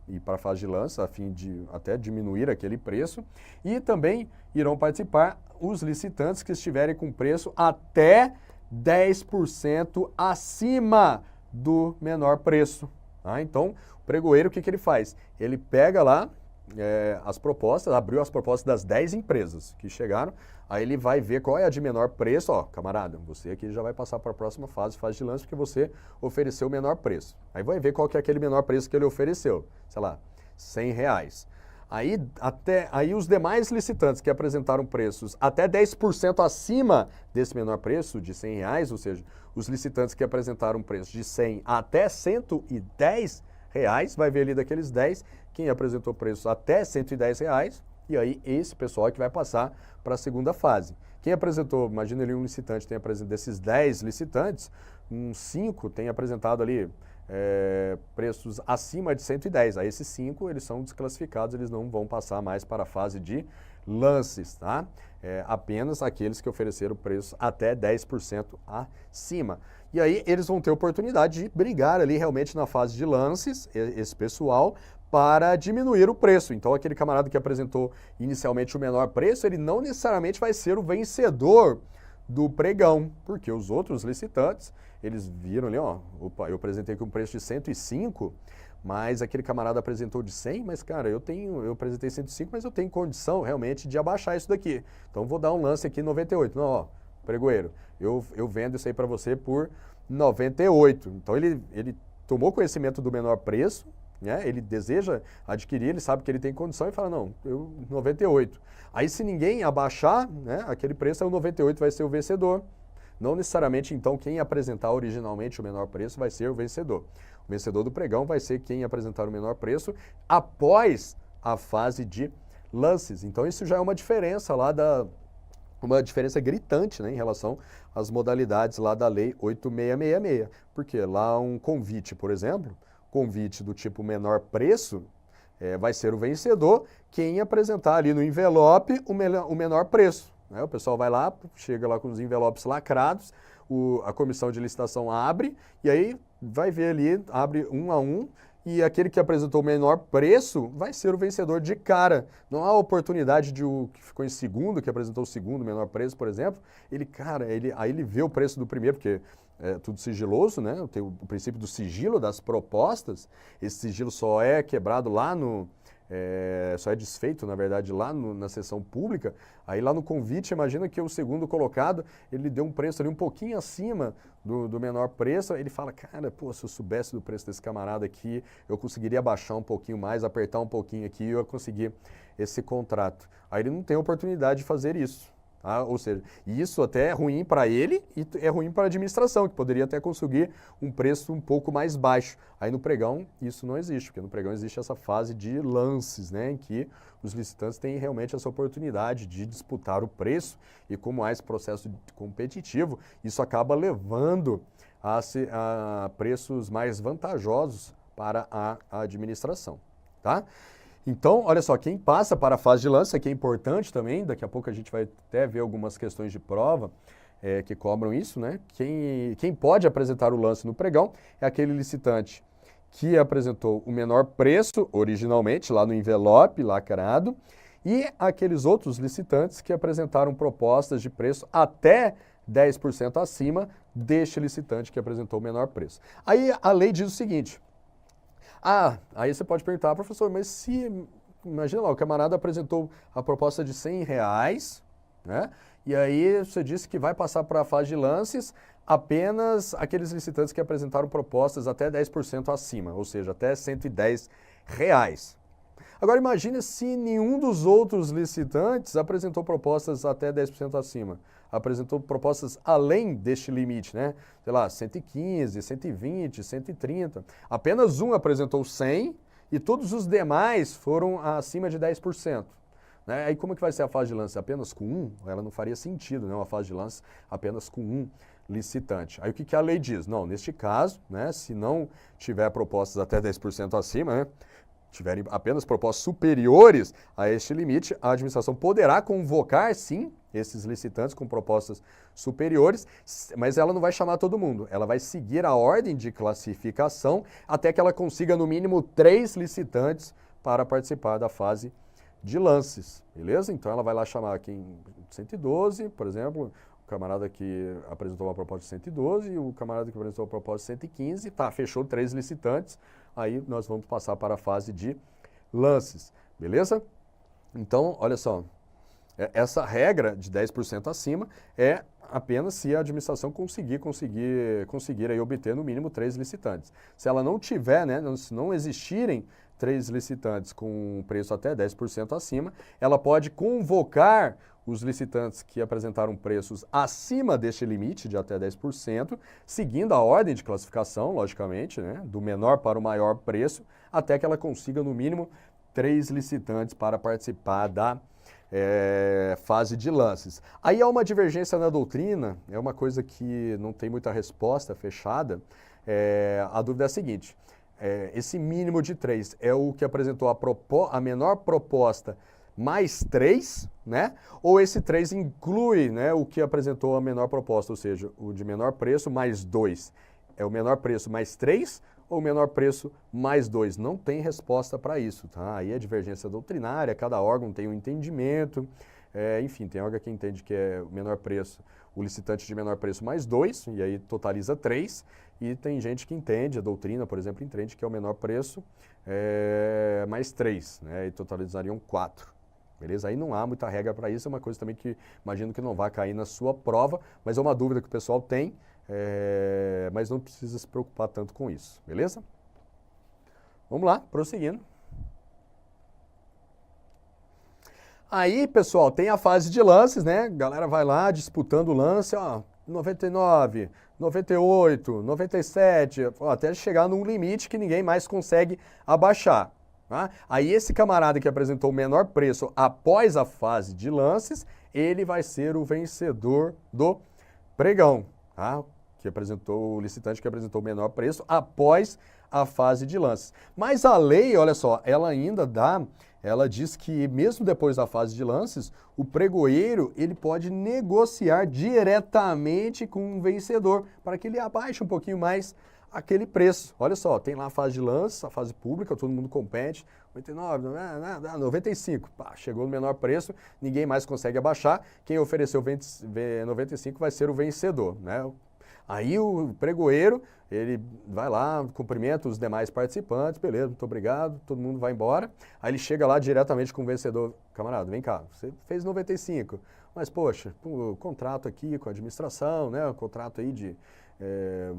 ir para a fase de lance, a fim de até diminuir aquele preço. E também irão participar os licitantes que estiverem com preço até 10% acima do menor preço. Tá? Então, o pregoeiro, o que ele faz? Ele pega lá as propostas, abriu as propostas das 10 empresas que chegaram, aí ele vai ver qual é a de menor preço, ó, camarada, você aqui já vai passar para a próxima fase de lance, porque você ofereceu o menor preço. Aí vai ver qual que é aquele menor preço que ele ofereceu, sei lá, R$100. Aí os demais licitantes que apresentaram preços até 10% acima desse menor preço, de R$100, ou seja, os licitantes que apresentaram preço de 100 até R$110, vai ver ali daqueles 10, quem apresentou preços até R$110, e aí esse pessoal que vai passar para a segunda fase. Quem apresentou, imagina ali um licitante, tem apresentado desses 10 licitantes, uns 5 tem apresentado ali preços acima de 110. Aí esses 5, eles são desclassificados, eles não vão passar mais para a fase de lances, tá? Apenas aqueles que ofereceram preços até 10% acima. E aí eles vão ter oportunidade de brigar ali realmente na fase de lances, esse pessoal, para diminuir o preço. Então aquele camarada que apresentou inicialmente o menor preço, ele não necessariamente vai ser o vencedor do pregão, porque os outros licitantes, eles viram ali, ó, opa, eu apresentei com um preço de 105, mas aquele camarada apresentou de 100, mas cara, eu apresentei 105, mas eu tenho condição realmente de abaixar isso daqui. Então vou dar um lance aqui 98. Não, ó, pregoeiro, eu vendo isso aí para você por 98. Então ele tomou conhecimento do menor preço, né? Ele deseja adquirir, ele sabe que ele tem condição e fala, não, eu 98. Aí se ninguém abaixar, né, aquele preço, aí o 98 vai ser o vencedor. Não necessariamente, então, quem apresentar originalmente o menor preço vai ser o vencedor. O vencedor do pregão vai ser quem apresentar o menor preço após a fase de lances. Então, isso já é uma diferença lá uma diferença gritante, né, em relação às modalidades lá da Lei 8666. Porque lá um convite, por exemplo, convite do tipo menor preço, vai ser o vencedor quem apresentar ali no envelope o menor preço. O pessoal vai lá, chega lá com os envelopes lacrados, a comissão de licitação abre, e aí vai ver ali, abre um a um, e aquele que apresentou o menor preço vai ser o vencedor de cara. Não há oportunidade de o que ficou em segundo, que apresentou o segundo menor preço, por exemplo, aí ele vê o preço do primeiro, porque é tudo sigiloso, né? Tem o princípio do sigilo das propostas, esse sigilo só é quebrado lá só é desfeito, na verdade, lá na sessão pública. Aí lá no convite, imagina que o segundo colocado, ele deu um preço ali um pouquinho acima do menor preço, ele fala, cara, pô, se eu soubesse do preço desse camarada aqui, eu conseguiria baixar um pouquinho mais, apertar um pouquinho aqui e eu conseguir esse contrato. Aí ele não tem oportunidade de fazer isso. Tá? Ou seja, isso até é ruim para ele e é ruim para a administração, que poderia até conseguir um preço um pouco mais baixo. Aí no pregão isso não existe, porque no pregão existe essa fase de lances, né, em que os licitantes têm realmente essa oportunidade de disputar o preço e como há esse processo competitivo, isso acaba levando a preços mais vantajosos para a administração. Tá? Então, olha só, quem passa para a fase de lance, aqui é importante também, daqui a pouco a gente vai até ver algumas questões de prova que cobram isso, né? Quem pode apresentar o lance no pregão é aquele licitante que apresentou o menor preço originalmente, lá no envelope lacrado, e aqueles outros licitantes que apresentaram propostas de preço até 10% acima deste licitante que apresentou o menor preço. Aí a lei diz o seguinte... aí você pode perguntar, professor, mas imagina lá, o camarada apresentou a proposta de R$100, né? E aí você disse que vai passar para a fase de lances apenas aqueles licitantes que apresentaram propostas até 10% acima, ou seja, até R$110. Agora imagine se nenhum dos outros licitantes apresentou propostas até 10% acima. Apresentou propostas além deste limite, né? Sei lá, 115, 120, 130. Apenas um apresentou 100 e todos os demais foram acima de 10%. Né? Aí como que vai ser a fase de lance? Apenas com um? Ela não faria sentido, né? Uma fase de lance apenas com um licitante. Aí o que a lei diz? Não, neste caso, né, se não tiver propostas até 10% acima, né, tiverem apenas propostas superiores a este limite, a administração poderá convocar, sim, esses licitantes com propostas superiores, mas ela não vai chamar todo mundo. Ela vai seguir a ordem de classificação até que ela consiga, no mínimo, 3 licitantes para participar da fase de lances, beleza? Então ela vai lá chamar quem 112, por exemplo, o camarada que apresentou uma proposta de 112 e o camarada que apresentou uma proposta de 115, tá, fechou 3 licitantes, aí nós vamos passar para a fase de lances, beleza? Então, olha só, essa regra de 10% acima é apenas se a administração conseguir aí obter no mínimo 3 licitantes. Se ela não tiver, né, se não existirem 3 licitantes com preço até 10% acima, ela pode convocar os licitantes que apresentaram preços acima deste limite de até 10%, seguindo a ordem de classificação, logicamente, né, do menor para o maior preço, até que ela consiga no mínimo 3 licitantes para participar da fase de lances. Aí há uma divergência na doutrina, é uma coisa que não tem muita resposta fechada. A dúvida é a seguinte, esse mínimo de 3 é o que apresentou a menor proposta mais 3, né? Ou esse 3 inclui, né, o que apresentou a menor proposta, ou seja, o de menor preço mais 2. É o menor preço mais 3 ou o menor preço mais 2? Não tem resposta para isso, tá? Aí é divergência doutrinária, cada órgão tem um entendimento, enfim, tem órgão que entende que é o menor preço, o licitante de menor preço mais 2, e aí totaliza 3, e tem gente que entende, a doutrina, por exemplo, entende que é o menor preço mais 3, né, e totalizariam 4. beleza? Aí não há muita regra para isso, é uma coisa também que imagino que não vai cair na sua prova, mas é uma dúvida que o pessoal tem, mas não precisa se preocupar tanto com isso, beleza? Vamos lá, prosseguindo. Aí, pessoal, tem a fase de lances, né? A galera vai lá disputando o lance, ó, 99, 98, 97, até chegar num limite que ninguém mais consegue abaixar. Tá? Aí esse camarada que apresentou o menor preço após a fase de lances, ele vai ser o vencedor do pregão, tá? Que apresentou o licitante que apresentou o menor preço após a fase de lances. Mas a lei, olha só, ela ainda ela diz que mesmo depois da fase de lances, o pregoeiro ele pode negociar diretamente com o vencedor para que ele abaixe um pouquinho mais aquele preço. Olha só, tem lá a fase de lances, a fase pública, todo mundo compete, 99, 95, pá, chegou no menor preço, ninguém mais consegue abaixar, quem ofereceu 95 vai ser o vencedor, né? Aí o pregoeiro, ele vai lá, cumprimenta os demais participantes, beleza, muito obrigado, todo mundo vai embora. Aí ele chega lá diretamente com o vencedor, camarada, vem cá, você fez 95, mas poxa, o contrato aqui com a administração, né, o contrato aí de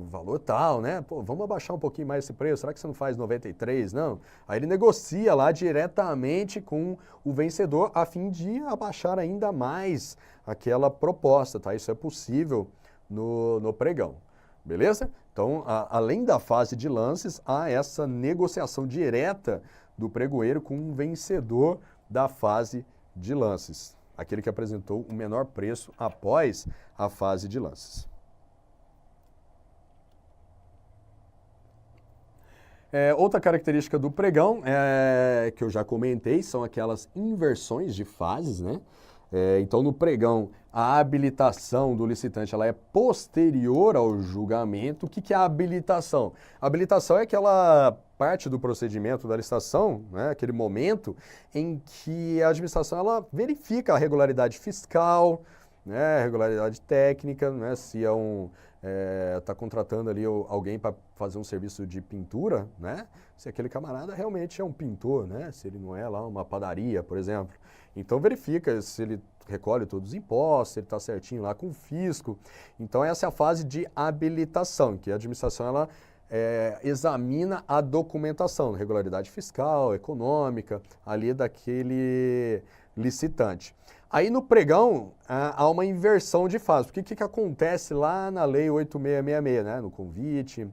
valor tal, né, pô, vamos abaixar um pouquinho mais esse preço, será que você não faz 93, não? Aí ele negocia lá diretamente com o vencedor a fim de abaixar ainda mais aquela proposta, tá? Isso é possível no pregão, beleza? Então, além da fase de lances, há essa negociação direta do pregoeiro com o vencedor da fase de lances, aquele que apresentou o menor preço após a fase de lances. Outra característica do pregão, que eu já comentei, são aquelas inversões de fases, né? Então, no pregão, a habilitação do licitante ela é posterior ao julgamento. O que é a habilitação? A habilitação é aquela parte do procedimento da licitação, né, aquele momento em que a administração ela verifica a regularidade fiscal, né, a regularidade técnica, né, se está contratando ali alguém para fazer um serviço de pintura, né, se aquele camarada realmente é um pintor, né, se ele não é lá uma padaria, por exemplo. Então verifica se ele recolhe todos os impostos, se ele está certinho lá com o fisco. Então essa é a fase de habilitação, que a administração ela examina a documentação, regularidade fiscal, econômica, ali daquele licitante. Aí no pregão há uma inversão de fase. O que acontece lá na Lei 8666, né? No convite,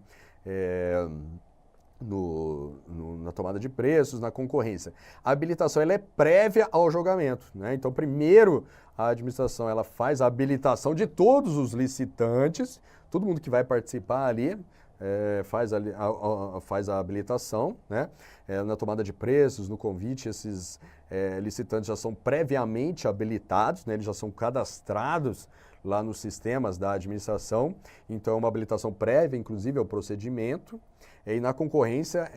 na tomada de preços, na concorrência. A habilitação ela é prévia ao julgamento, né? Então, primeiro, a administração ela faz a habilitação de todos os licitantes, todo mundo que vai participar ali faz a habilitação, né? Na tomada de preços, no convite, esses licitantes já são previamente habilitados, né? Eles já são cadastrados lá nos sistemas da administração, então é uma habilitação prévia, inclusive, ao procedimento. E na concorrência,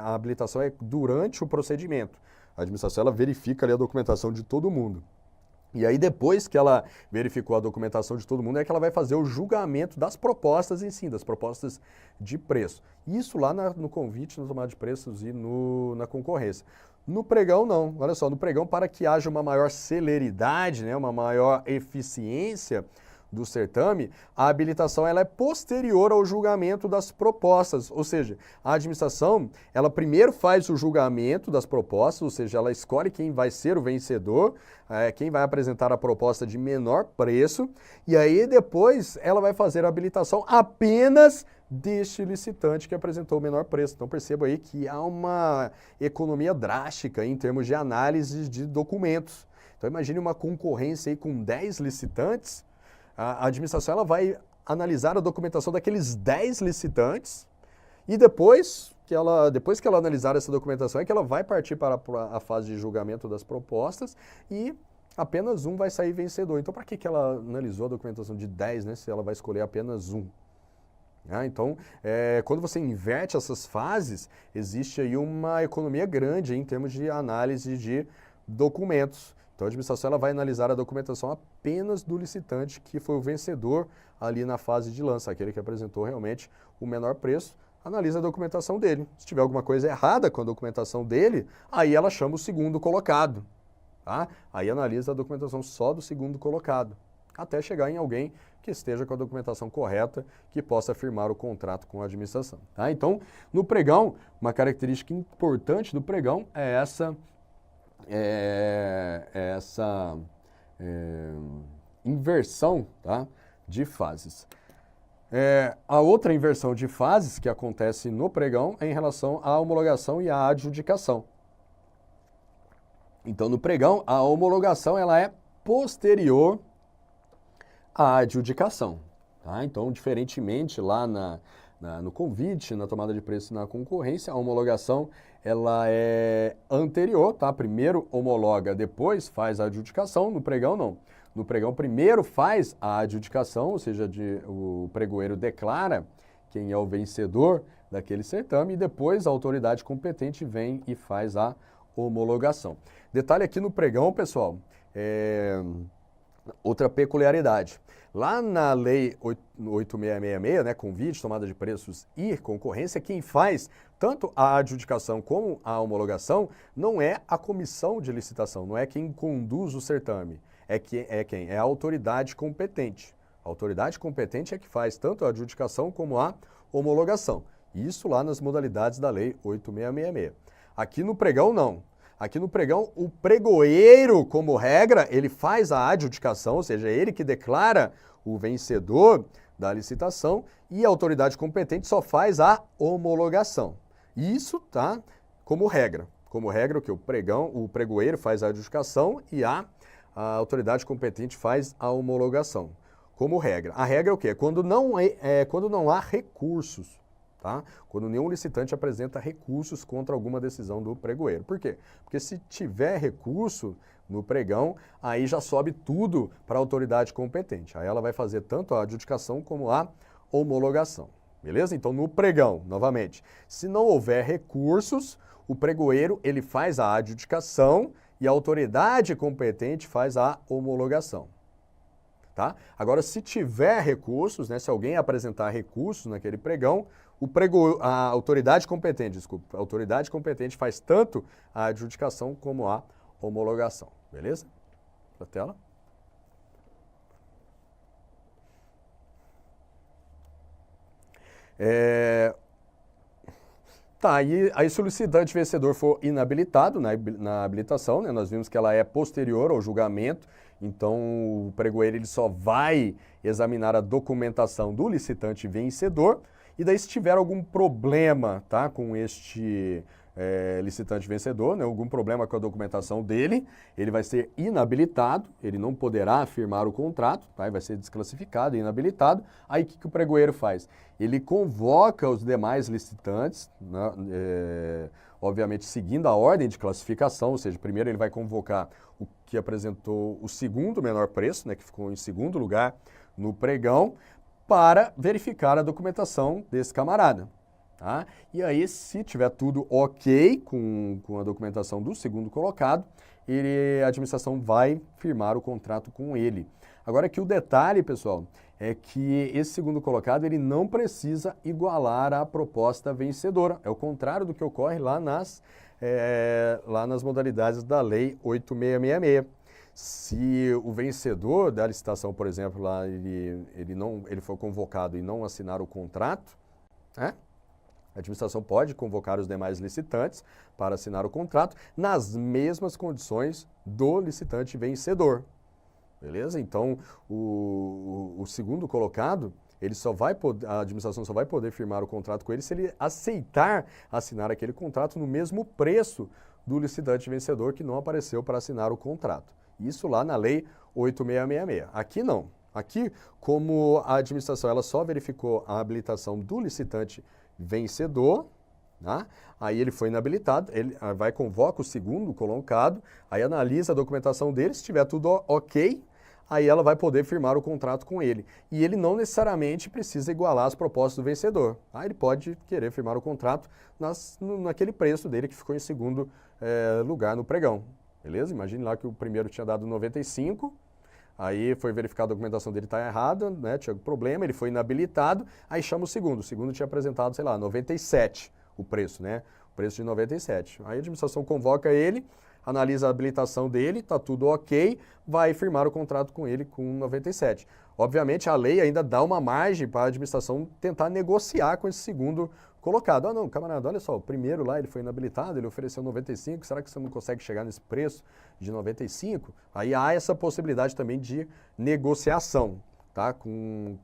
a habilitação é durante o procedimento. A administração ela verifica ali a documentação de todo mundo. E aí, depois que ela verificou a documentação de todo mundo, é que ela vai fazer o julgamento das propostas em si, das propostas de preço. Isso lá no convite, na tomada de preços e na concorrência. No pregão, não. Olha só, no pregão, para que haja uma maior celeridade, né, uma maior eficiência do certame, a habilitação ela é posterior ao julgamento das propostas, ou seja, a administração ela primeiro faz o julgamento das propostas, ou seja, ela escolhe quem vai ser o vencedor, quem vai apresentar a proposta de menor preço, e aí depois ela vai fazer a habilitação apenas deste licitante que apresentou o menor preço. Então perceba aí que há uma economia drástica em termos de análise de documentos. Então imagine uma concorrência aí com 10 licitantes, a administração ela vai analisar a documentação daqueles 10 licitantes e depois que ela analisar essa documentação é que ela vai partir para a fase de julgamento das propostas e apenas um vai sair vencedor. Então, para que ela analisou a documentação de 10, né, se ela vai escolher apenas um? Então, quando você inverte essas fases, existe aí uma economia grande em termos de análise de documentos. Então, a administração ela vai analisar a documentação apenas do licitante que foi o vencedor ali na fase de lança, aquele que apresentou realmente o menor preço, analisa a documentação dele. Se tiver alguma coisa errada com a documentação dele, aí ela chama o segundo colocado. tá? Aí analisa a documentação só do segundo colocado, até chegar em alguém que esteja com a documentação correta, que possa firmar o contrato com a administração, tá? Então, no pregão, uma característica importante do pregão é essa inversão, tá, de fases. A outra inversão de fases que acontece no pregão é em relação à homologação e à adjudicação. Então, no pregão, a homologação ela é posterior à adjudicação, tá? Então, diferentemente lá no convite, na tomada de preço e na concorrência, a homologação ela é anterior, tá? Primeiro homologa, depois faz a adjudicação. No pregão, não. No pregão, primeiro faz a adjudicação, ou seja, o pregoeiro declara quem é o vencedor daquele certame e depois a autoridade competente vem e faz a homologação. Detalhe aqui no pregão, pessoal, outra peculiaridade. Lá na Lei 8666, né, convite, tomada de preços e concorrência, quem faz tanto a adjudicação como a homologação não é a comissão de licitação, não é quem conduz o certame, é quem? É a autoridade competente. A autoridade competente é que faz tanto a adjudicação como a homologação. Isso lá nas modalidades da Lei 8666. Aqui no pregão, não. Aqui no pregão, o pregoeiro, como regra, ele faz a adjudicação, ou seja, ele que declara o vencedor da licitação e a autoridade competente só faz a homologação. Isso tá como regra. Como regra, o que? O pregoeiro faz a adjudicação e a autoridade competente faz a homologação. Como regra. A regra é o quê? Quando não há recursos. Tá? Quando nenhum licitante apresenta recursos contra alguma decisão do pregoeiro. Por quê? Porque se tiver recurso no pregão, aí já sobe tudo para a autoridade competente. Aí ela vai fazer tanto a adjudicação como a homologação. Beleza? Então, no pregão, novamente, se não houver recursos, o pregoeiro ele faz a adjudicação e a autoridade competente faz a homologação. Tá? Agora, se tiver recursos, né, se alguém apresentar recursos naquele pregão, a autoridade competente faz tanto a adjudicação como a homologação. Beleza? Pra tela. Tá, aí se o licitante vencedor for inabilitado na habilitação, né, nós vimos que ela é posterior ao julgamento, então o pregoeiro ele só vai examinar a documentação do licitante vencedor, e daí se tiver algum problema, tá, com este licitante vencedor, né, algum problema com a documentação dele, ele vai ser inabilitado, ele não poderá firmar o contrato, tá, vai ser desclassificado, inabilitado. Aí o que o pregoeiro faz? Ele convoca os demais licitantes, né, obviamente seguindo a ordem de classificação, ou seja, primeiro ele vai convocar o que apresentou o segundo menor preço, né, que ficou em segundo lugar no pregão, para verificar a documentação desse camarada. Tá? E aí, se tiver tudo ok com a documentação do segundo colocado, a administração vai firmar o contrato com ele. Agora aqui o detalhe, pessoal, é que esse segundo colocado ele não precisa igualar a proposta vencedora. É o contrário do que ocorre lá nas modalidades da Lei 8666. Se o vencedor da licitação, por exemplo, lá ele for convocado e não assinar o contrato, né? A administração pode convocar os demais licitantes para assinar o contrato nas mesmas condições do licitante vencedor. Beleza? Então, o segundo colocado, a administração só vai poder firmar o contrato com ele se ele aceitar assinar aquele contrato no mesmo preço do licitante vencedor que não apareceu para assinar o contrato. Isso lá na Lei 8666. Aqui não. Aqui, como a administração ela só verificou a habilitação do licitante vencedor, tá? Aí ele foi inabilitado, ele convoca o segundo colocado, aí analisa a documentação dele, se tiver tudo ok, aí ela vai poder firmar o contrato com ele. E ele não necessariamente precisa igualar as propostas do vencedor. Tá? Ele pode querer firmar o contrato naquele preço dele que ficou em segundo lugar no pregão. Beleza? Imagine lá que o primeiro tinha dado 95, aí foi verificado a documentação dele está errada, né? Tinha problema, ele foi inabilitado, aí chama o segundo tinha apresentado, sei lá, 97 o preço, né? O preço de 97. Aí a administração convoca ele, analisa a habilitação dele, está tudo ok, vai firmar o contrato com ele com 97. Obviamente, a lei ainda dá uma margem para a administração tentar negociar com esse segundo colocado. Ah, não, camarada, olha só, o primeiro lá ele foi inabilitado, ele ofereceu 95, será que você não consegue chegar nesse preço de 95? Aí há essa possibilidade também de negociação, tá? Com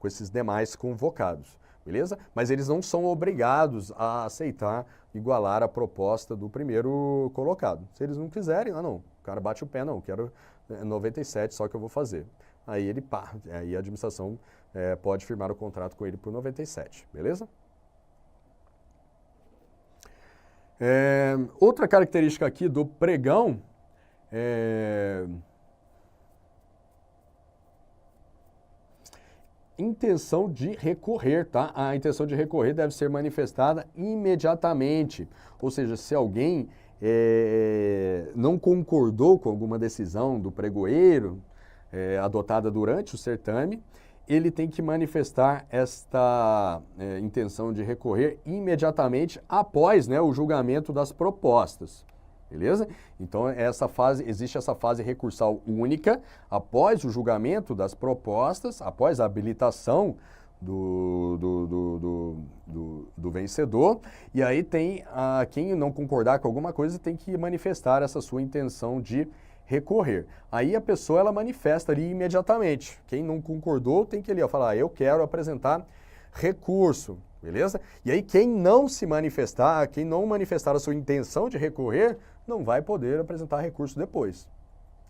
esses demais convocados, beleza? Mas eles não são obrigados a aceitar, igualar a proposta do primeiro colocado. Se eles não quiserem, não, o cara bate o pé, não, quero 97 só que eu vou fazer. Aí ele pá, aí a administração pode firmar o contrato com ele por 97, beleza? Outra característica aqui do pregão intenção de recorrer, tá? A intenção de recorrer deve ser manifestada imediatamente. Ou seja, se alguém não concordou com alguma decisão do pregoeiro adotada durante o certame, ele tem que manifestar esta intenção de recorrer imediatamente após, né, o julgamento das propostas. Beleza? Então, existe essa fase recursal única após o julgamento das propostas, após a habilitação do vencedor, e aí tem quem não concordar com alguma coisa tem que manifestar essa sua intenção de recorrer. Aí a pessoa ela manifesta ali imediatamente. Quem não concordou tem que ali falar, eu quero apresentar recurso, beleza? E aí quem não se manifestar, quem não manifestar a sua intenção de recorrer, não vai poder apresentar recurso depois,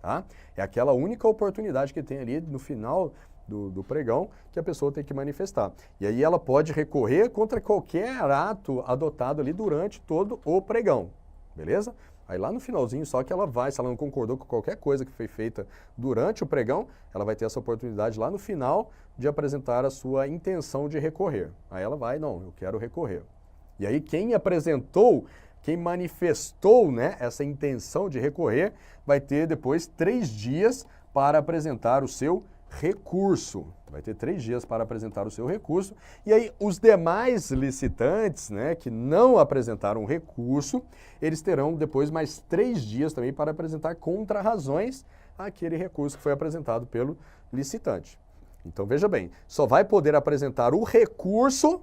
tá? É aquela única oportunidade que tem ali no final do pregão que a pessoa tem que manifestar. E aí ela pode recorrer contra qualquer ato adotado ali durante todo o pregão, beleza? Aí lá no finalzinho só que ela vai, se ela não concordou com qualquer coisa que foi feita durante o pregão, ela vai ter essa oportunidade lá no final de apresentar a sua intenção de recorrer. Aí ela vai, não, eu quero recorrer. E aí quem apresentou, quem manifestou, né, essa intenção de recorrer, vai ter depois 3 dias para apresentar o seu recurso. Vai ter 3 dias para apresentar o seu recurso. E aí os demais licitantes, né, que não apresentaram recurso, eles terão depois mais 3 dias também para apresentar contrarrazões àquele recurso que foi apresentado pelo licitante. Então veja bem, só vai poder apresentar o recurso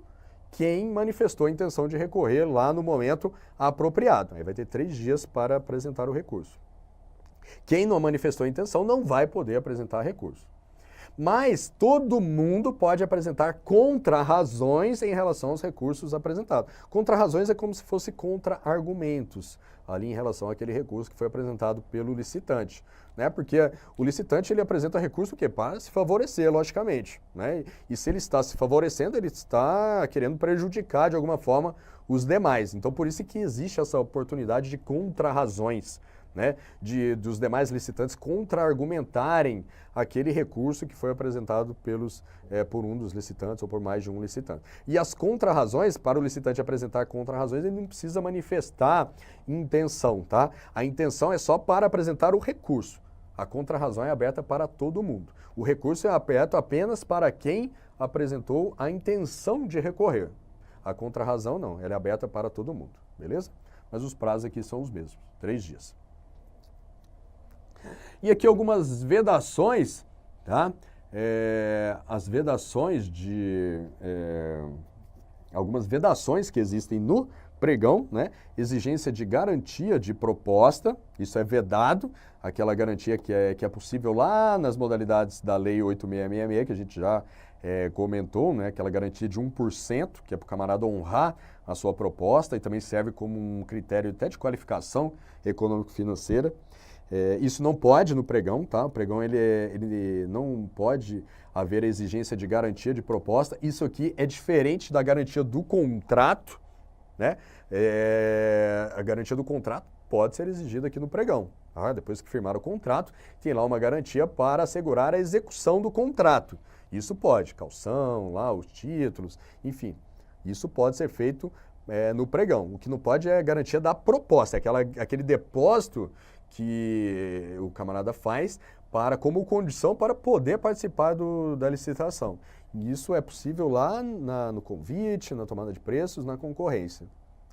quem manifestou a intenção de recorrer lá no momento apropriado. Aí vai ter 3 dias para apresentar o recurso. Quem não manifestou a intenção não vai poder apresentar recurso. Mas todo mundo pode apresentar contrarrazões em relação aos recursos apresentados. Contrarrazões é como se fosse contra-argumentos ali em relação àquele recurso que foi apresentado pelo licitante, né? Porque o licitante ele apresenta recurso o quê? Para se favorecer, logicamente, né? E se ele está se favorecendo, ele está querendo prejudicar de alguma forma os demais. Então por isso que existe essa oportunidade de contrarrazões, né, dos demais licitantes contra-argumentarem aquele recurso que foi apresentado por um dos licitantes ou por mais de um licitante. E as contrarrazões, para o licitante apresentar contrarrazões, ele não precisa manifestar intenção, tá? A intenção é só para apresentar o recurso. A contrarrazão é aberta para todo mundo. O recurso é aberto apenas para quem apresentou a intenção de recorrer. A contrarrazão não, ela é aberta para todo mundo, beleza? Mas os prazos aqui são os mesmos, 3 dias. E aqui algumas vedações, tá? As vedações algumas vedações que existem no pregão, né? Exigência de garantia de proposta, isso é vedado, aquela garantia que é possível lá nas modalidades da Lei 8666, que a gente já comentou, né? Aquela garantia de 1%, que é para o camarada honrar a sua proposta e também serve como um critério até de qualificação econômico-financeira. Isso não pode no pregão, tá? O pregão ele não pode haver a exigência de garantia de proposta. Isso aqui é diferente da garantia do contrato, né? A garantia do contrato pode ser exigida aqui no pregão. Tá? Depois que firmar o contrato, tem lá uma garantia para assegurar a execução do contrato. Isso pode, calção, lá os títulos, enfim. Isso pode ser feito no pregão. O que não pode é a garantia da proposta, aquele depósito que o camarada faz como condição para poder participar da licitação. E isso é possível lá no convite, na tomada de preços, na concorrência.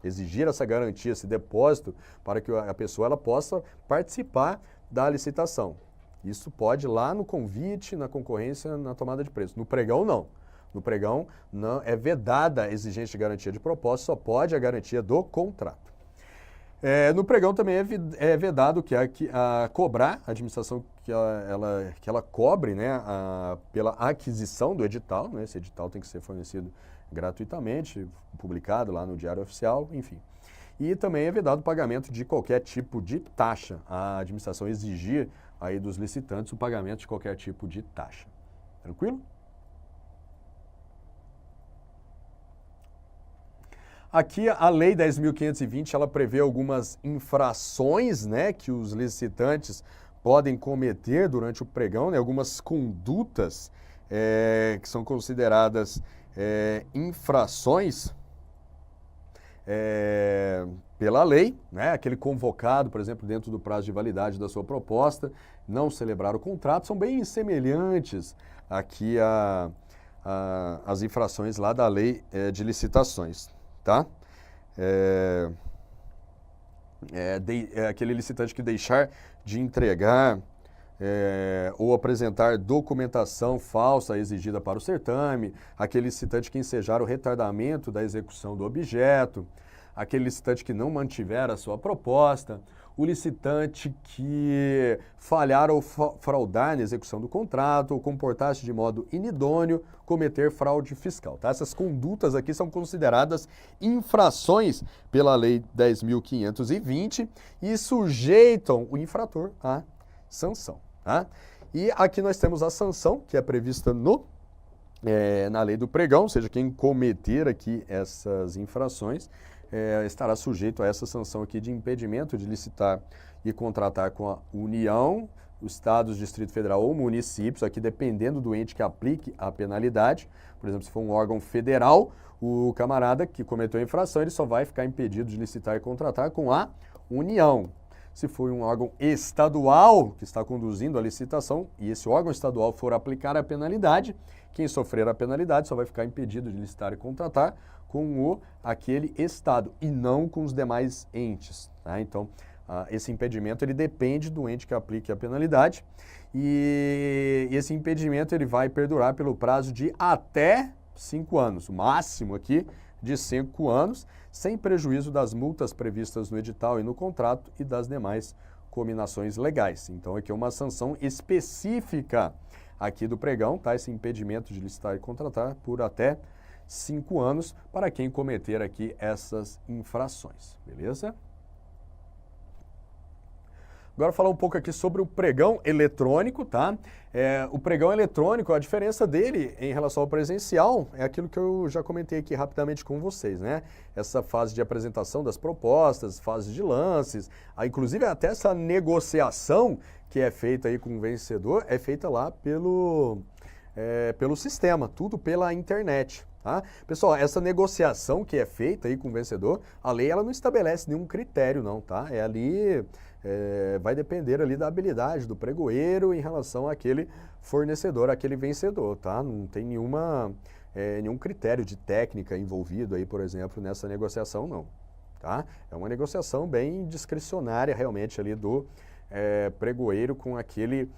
exigir essa garantia, esse depósito, para que a pessoa ela possa participar da licitação. Isso pode ir lá no convite, na concorrência, na tomada de preço. No pregão, não. No pregão, não é vedada a exigência de garantia de proposta, só pode a garantia do contrato. No pregão também é vedado que a cobrar, a administração que ela cobre, né, pela aquisição do edital, né, esse edital tem que ser fornecido gratuitamente, publicado lá no Diário Oficial, enfim. E também é vedado o pagamento de qualquer tipo de taxa. A administração exigir aí dos licitantes o pagamento de qualquer tipo de taxa. Tranquilo? Aqui a Lei 10.520, ela prevê algumas infrações, né, que os licitantes podem cometer durante o pregão, né, algumas condutas que são consideradas infrações pela lei, né, aquele convocado, por exemplo, dentro do prazo de validade da sua proposta, não celebrar o contrato, são bem semelhantes aqui às infrações lá da Lei de Licitações. Tá? Aquele licitante que deixar de entregar ou apresentar documentação falsa exigida para o certame, aquele licitante que ensejar o retardamento da execução do objeto, aquele licitante que não mantiver a sua proposta, o licitante que falhar ou fraudar na execução do contrato, ou comportar-se de modo inidôneo, cometer fraude fiscal. Tá? Essas condutas aqui são consideradas infrações pela Lei 10.520 e sujeitam o infrator à sanção. Tá? E aqui nós temos a sanção, que é prevista na Lei do Pregão, ou seja, quem cometer aqui essas infrações estará sujeito a essa sanção aqui de impedimento de licitar e contratar com a União, os estados, Distrito Federal ou municípios, aqui dependendo do ente que aplique a penalidade. Por exemplo, se for um órgão federal, o camarada que cometeu a infração, ele só vai ficar impedido de licitar e contratar com a União. Se for um órgão estadual que está conduzindo a licitação e esse órgão estadual for aplicar a penalidade, quem sofrer a penalidade só vai ficar impedido de licitar e contratar com aquele estado e não com os demais entes. Tá? Então, esse impedimento ele depende do ente que aplique a penalidade e esse impedimento ele vai perdurar pelo prazo de até 5 anos, o máximo aqui de 5 anos, sem prejuízo das multas previstas no edital e no contrato e das demais cominações legais. Então, aqui é uma sanção específica aqui do pregão, tá? Esse impedimento de licitar e contratar por até 5 anos para quem cometer aqui essas infrações, beleza? Agora falar um pouco aqui sobre o pregão eletrônico, tá? O pregão eletrônico, a diferença dele em relação ao presencial é aquilo que eu já comentei aqui rapidamente com vocês, né? Essa fase de apresentação das propostas, fase de lances, inclusive até essa negociação que é feita aí com o vencedor, é feita lá pelo sistema, tudo pela internet. Tá? Pessoal, essa negociação que é feita aí com o vencedor, a lei ela não estabelece nenhum critério não, tá? Vai depender ali da habilidade do pregoeiro em relação àquele fornecedor, àquele vencedor, tá? Não tem nenhum critério de técnica envolvido aí, por exemplo, nessa negociação não, tá? É uma negociação bem discricionária realmente ali do pregoeiro com aquele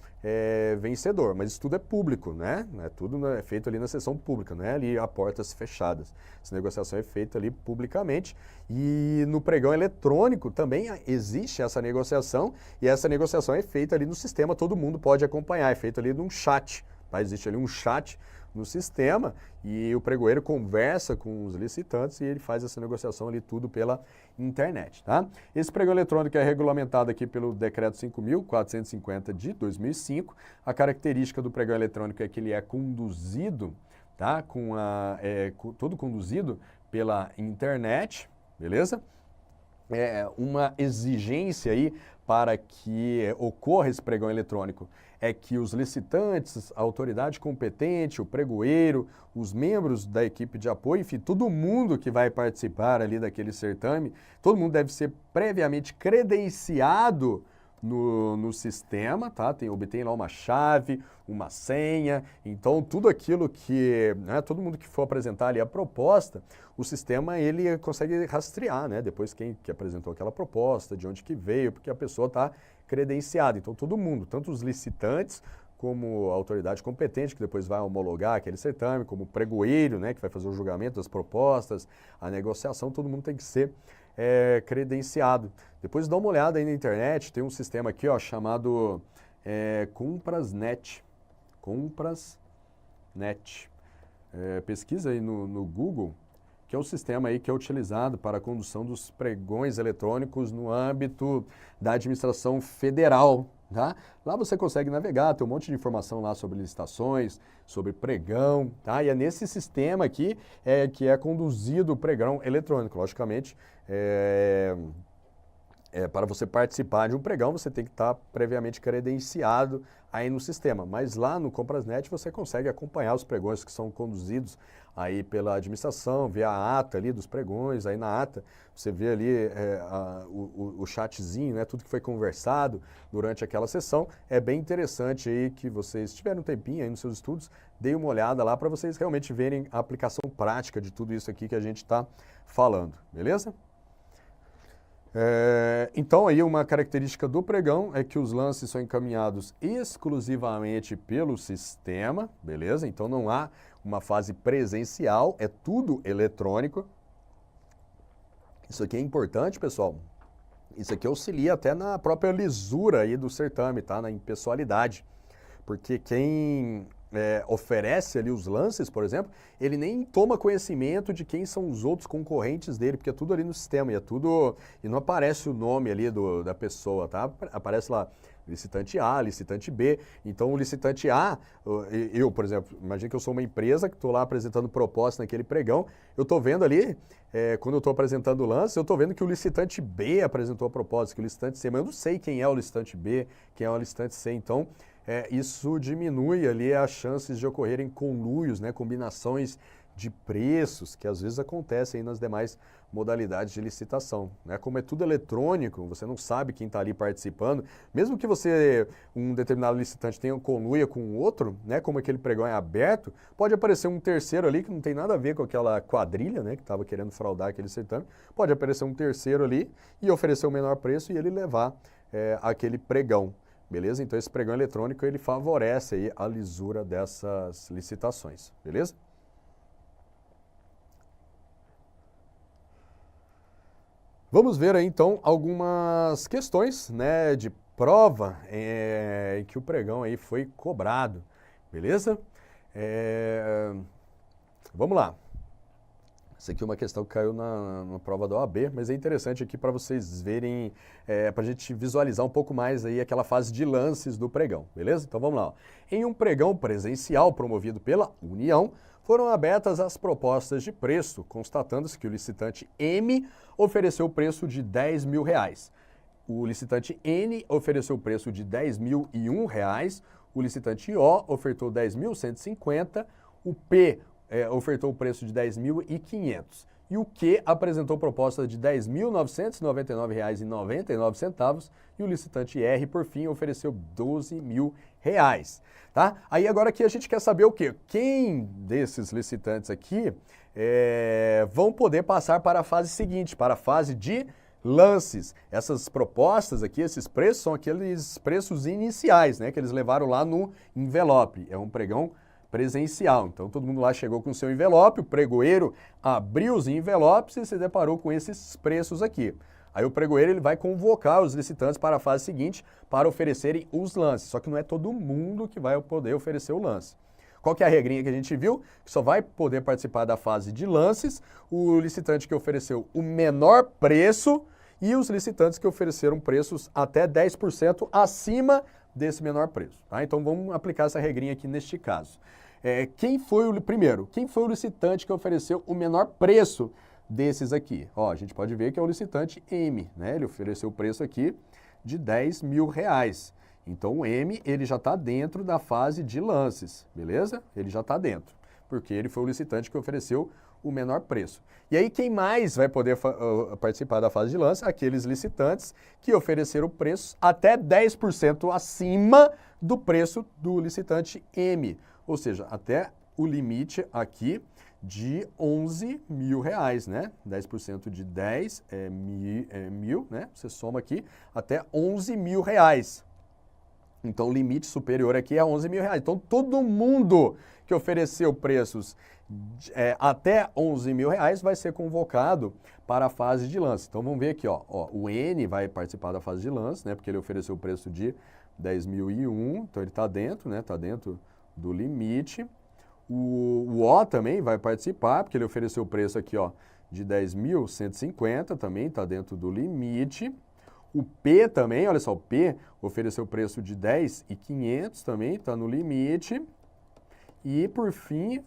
vencedor, mas isso tudo é público, né? Tudo é feito ali na sessão pública, não é ali a portas fechadas. Essa negociação é feita ali publicamente e no pregão eletrônico também existe essa negociação e essa negociação é feita ali no sistema, todo mundo pode acompanhar, é feito ali num chat, tá? Existe ali um chat no sistema e o pregoeiro conversa com os licitantes e ele faz essa negociação ali tudo pela internet, tá? Esse pregão eletrônico é regulamentado aqui pelo Decreto 5.450 de 2005. A característica do pregão eletrônico é que ele é conduzido, tá? Todo conduzido pela internet, beleza? Uma exigência aí para que ocorra esse pregão eletrônico é que os licitantes, a autoridade competente, o pregoeiro, os membros da equipe de apoio, enfim, todo mundo que vai participar ali daquele certame, todo mundo deve ser previamente credenciado no sistema, tá? Obtém lá uma chave, uma senha, então tudo aquilo que, né, todo mundo que for apresentar ali a proposta, o sistema ele consegue rastrear, né? Depois quem que apresentou aquela proposta, de onde que veio, porque a pessoa está credenciada. Então todo mundo, tanto os licitantes como a autoridade competente, que depois vai homologar aquele certame, como o pregoeiro, né, que vai fazer o julgamento das propostas, a negociação, todo mundo tem que ser credenciado. Depois dá uma olhada aí na internet, tem um sistema aqui, ó, chamado Comprasnet. Comprasnet. Pesquisa aí no Google, que é o sistema aí que é utilizado para a condução dos pregões eletrônicos no âmbito da administração federal. Tá? Lá você consegue navegar, tem um monte de informação lá sobre licitações, sobre pregão, tá? E é nesse sistema aqui que é conduzido o pregão eletrônico. Logicamente, para você participar de um pregão, você tem que estar previamente credenciado aí no sistema. Mas lá no Comprasnet você consegue acompanhar os pregões que são conduzidos aí pela administração, ver a ata ali dos pregões, aí na ata você vê ali o chatzinho, né, tudo que foi conversado durante aquela sessão. É bem interessante aí que vocês tiverem um tempinho aí nos seus estudos, deem uma olhada lá para vocês realmente verem a aplicação prática de tudo isso aqui que a gente está falando, beleza? Então, aí uma característica do pregão é que os lances são encaminhados exclusivamente pelo sistema, beleza? Então, não há uma fase presencial, é tudo eletrônico. Isso aqui é importante, pessoal. Isso aqui auxilia até na própria lisura aí do certame, tá? Na impessoalidade. Porque quem oferece ali os lances, por exemplo, ele nem toma conhecimento de quem são os outros concorrentes dele, porque é tudo ali no sistema e não aparece o nome ali da pessoa, tá? Aparece lá licitante A, licitante B. Então o licitante A, eu, por exemplo, imagina que eu sou uma empresa que estou lá apresentando proposta naquele pregão, eu estou vendo ali, quando eu estou apresentando o lance, eu estou vendo que o licitante B apresentou a proposta, que o licitante C, mas eu não sei quem é o licitante B, quem é o licitante C, então isso diminui ali as chances de ocorrerem conluios, né, combinações de preços, que às vezes acontecem nas demais modalidades de licitação. Né? Como é tudo eletrônico, você não sabe quem está ali participando, mesmo que um determinado licitante tenha conluia com o outro, né, como aquele pregão é aberto, pode aparecer um terceiro ali que não tem nada a ver com aquela quadrilha, né, que estava querendo fraudar aquele certame, pode aparecer um terceiro ali e oferecer o menor preço e ele levar aquele pregão. Beleza? Então esse pregão eletrônico ele favorece aí a lisura dessas licitações, beleza? Vamos ver aí então algumas questões, né, de prova em que o pregão aí foi cobrado, beleza? Vamos lá. Essa aqui é uma questão que caiu na prova da OAB, mas é interessante aqui para vocês verem, para a gente visualizar um pouco mais aí aquela fase de lances do pregão, beleza? Então vamos lá. Ó. Em um pregão presencial promovido pela União, foram abertas as propostas de preço, constatando-se que o licitante M ofereceu o preço de R$10 mil. O licitante N ofereceu o preço de R$10.001, o licitante O ofertou R$10.150, o P ofertou o preço de R$10.500 e o Q apresentou proposta de R$10.999,99 e o licitante R, por fim, ofereceu R$12 mil. Tá? Aí agora aqui a gente quer saber o quê? Quem desses licitantes aqui vão poder passar para a fase seguinte, para a fase de lances. Essas propostas aqui, esses preços, são aqueles preços iniciais, né, que eles levaram lá no envelope. É um pregão presencial. Então todo mundo lá chegou com o seu envelope, o pregoeiro abriu os envelopes e se deparou com esses preços aqui. Aí o pregoeiro ele vai convocar os licitantes para a fase seguinte para oferecerem os lances. Só que não é todo mundo que vai poder oferecer o lance. Qual que é a regrinha que a gente viu? Que só vai poder participar da fase de lances o licitante que ofereceu o menor preço e os licitantes que ofereceram preços até 10% acima desse menor preço. Tá? Então vamos aplicar essa regrinha aqui neste caso. Quem foi o licitante que ofereceu o menor preço desses aqui? Ó, a gente pode ver que é o licitante M, né? Ele ofereceu o preço aqui de R$10 mil. Então o M ele já está dentro da fase de lances, beleza? Ele já está dentro, porque ele foi o licitante que ofereceu o menor preço. E aí quem mais vai poder participar da fase de lance? Aqueles licitantes que ofereceram preços até 10% acima do preço do licitante M, ou seja, até o limite aqui de R$11.000, né? 10% de 10 é mil, né? Você soma aqui até R$11.000. Então, o limite superior aqui é R$11.000. Então, todo mundo que ofereceu preços até R$11.000 vai ser convocado para a fase de lance. Então, vamos ver aqui, ó, o N vai participar da fase de lance, né? Porque ele ofereceu o preço de 10.001, então ele está dentro, né? Está dentro do limite. O O também vai participar, porque ele ofereceu o preço aqui, ó, de 10.150, também está dentro do limite. O P também, olha só, o P ofereceu o preço de 10.500, também está no limite. E, por fim,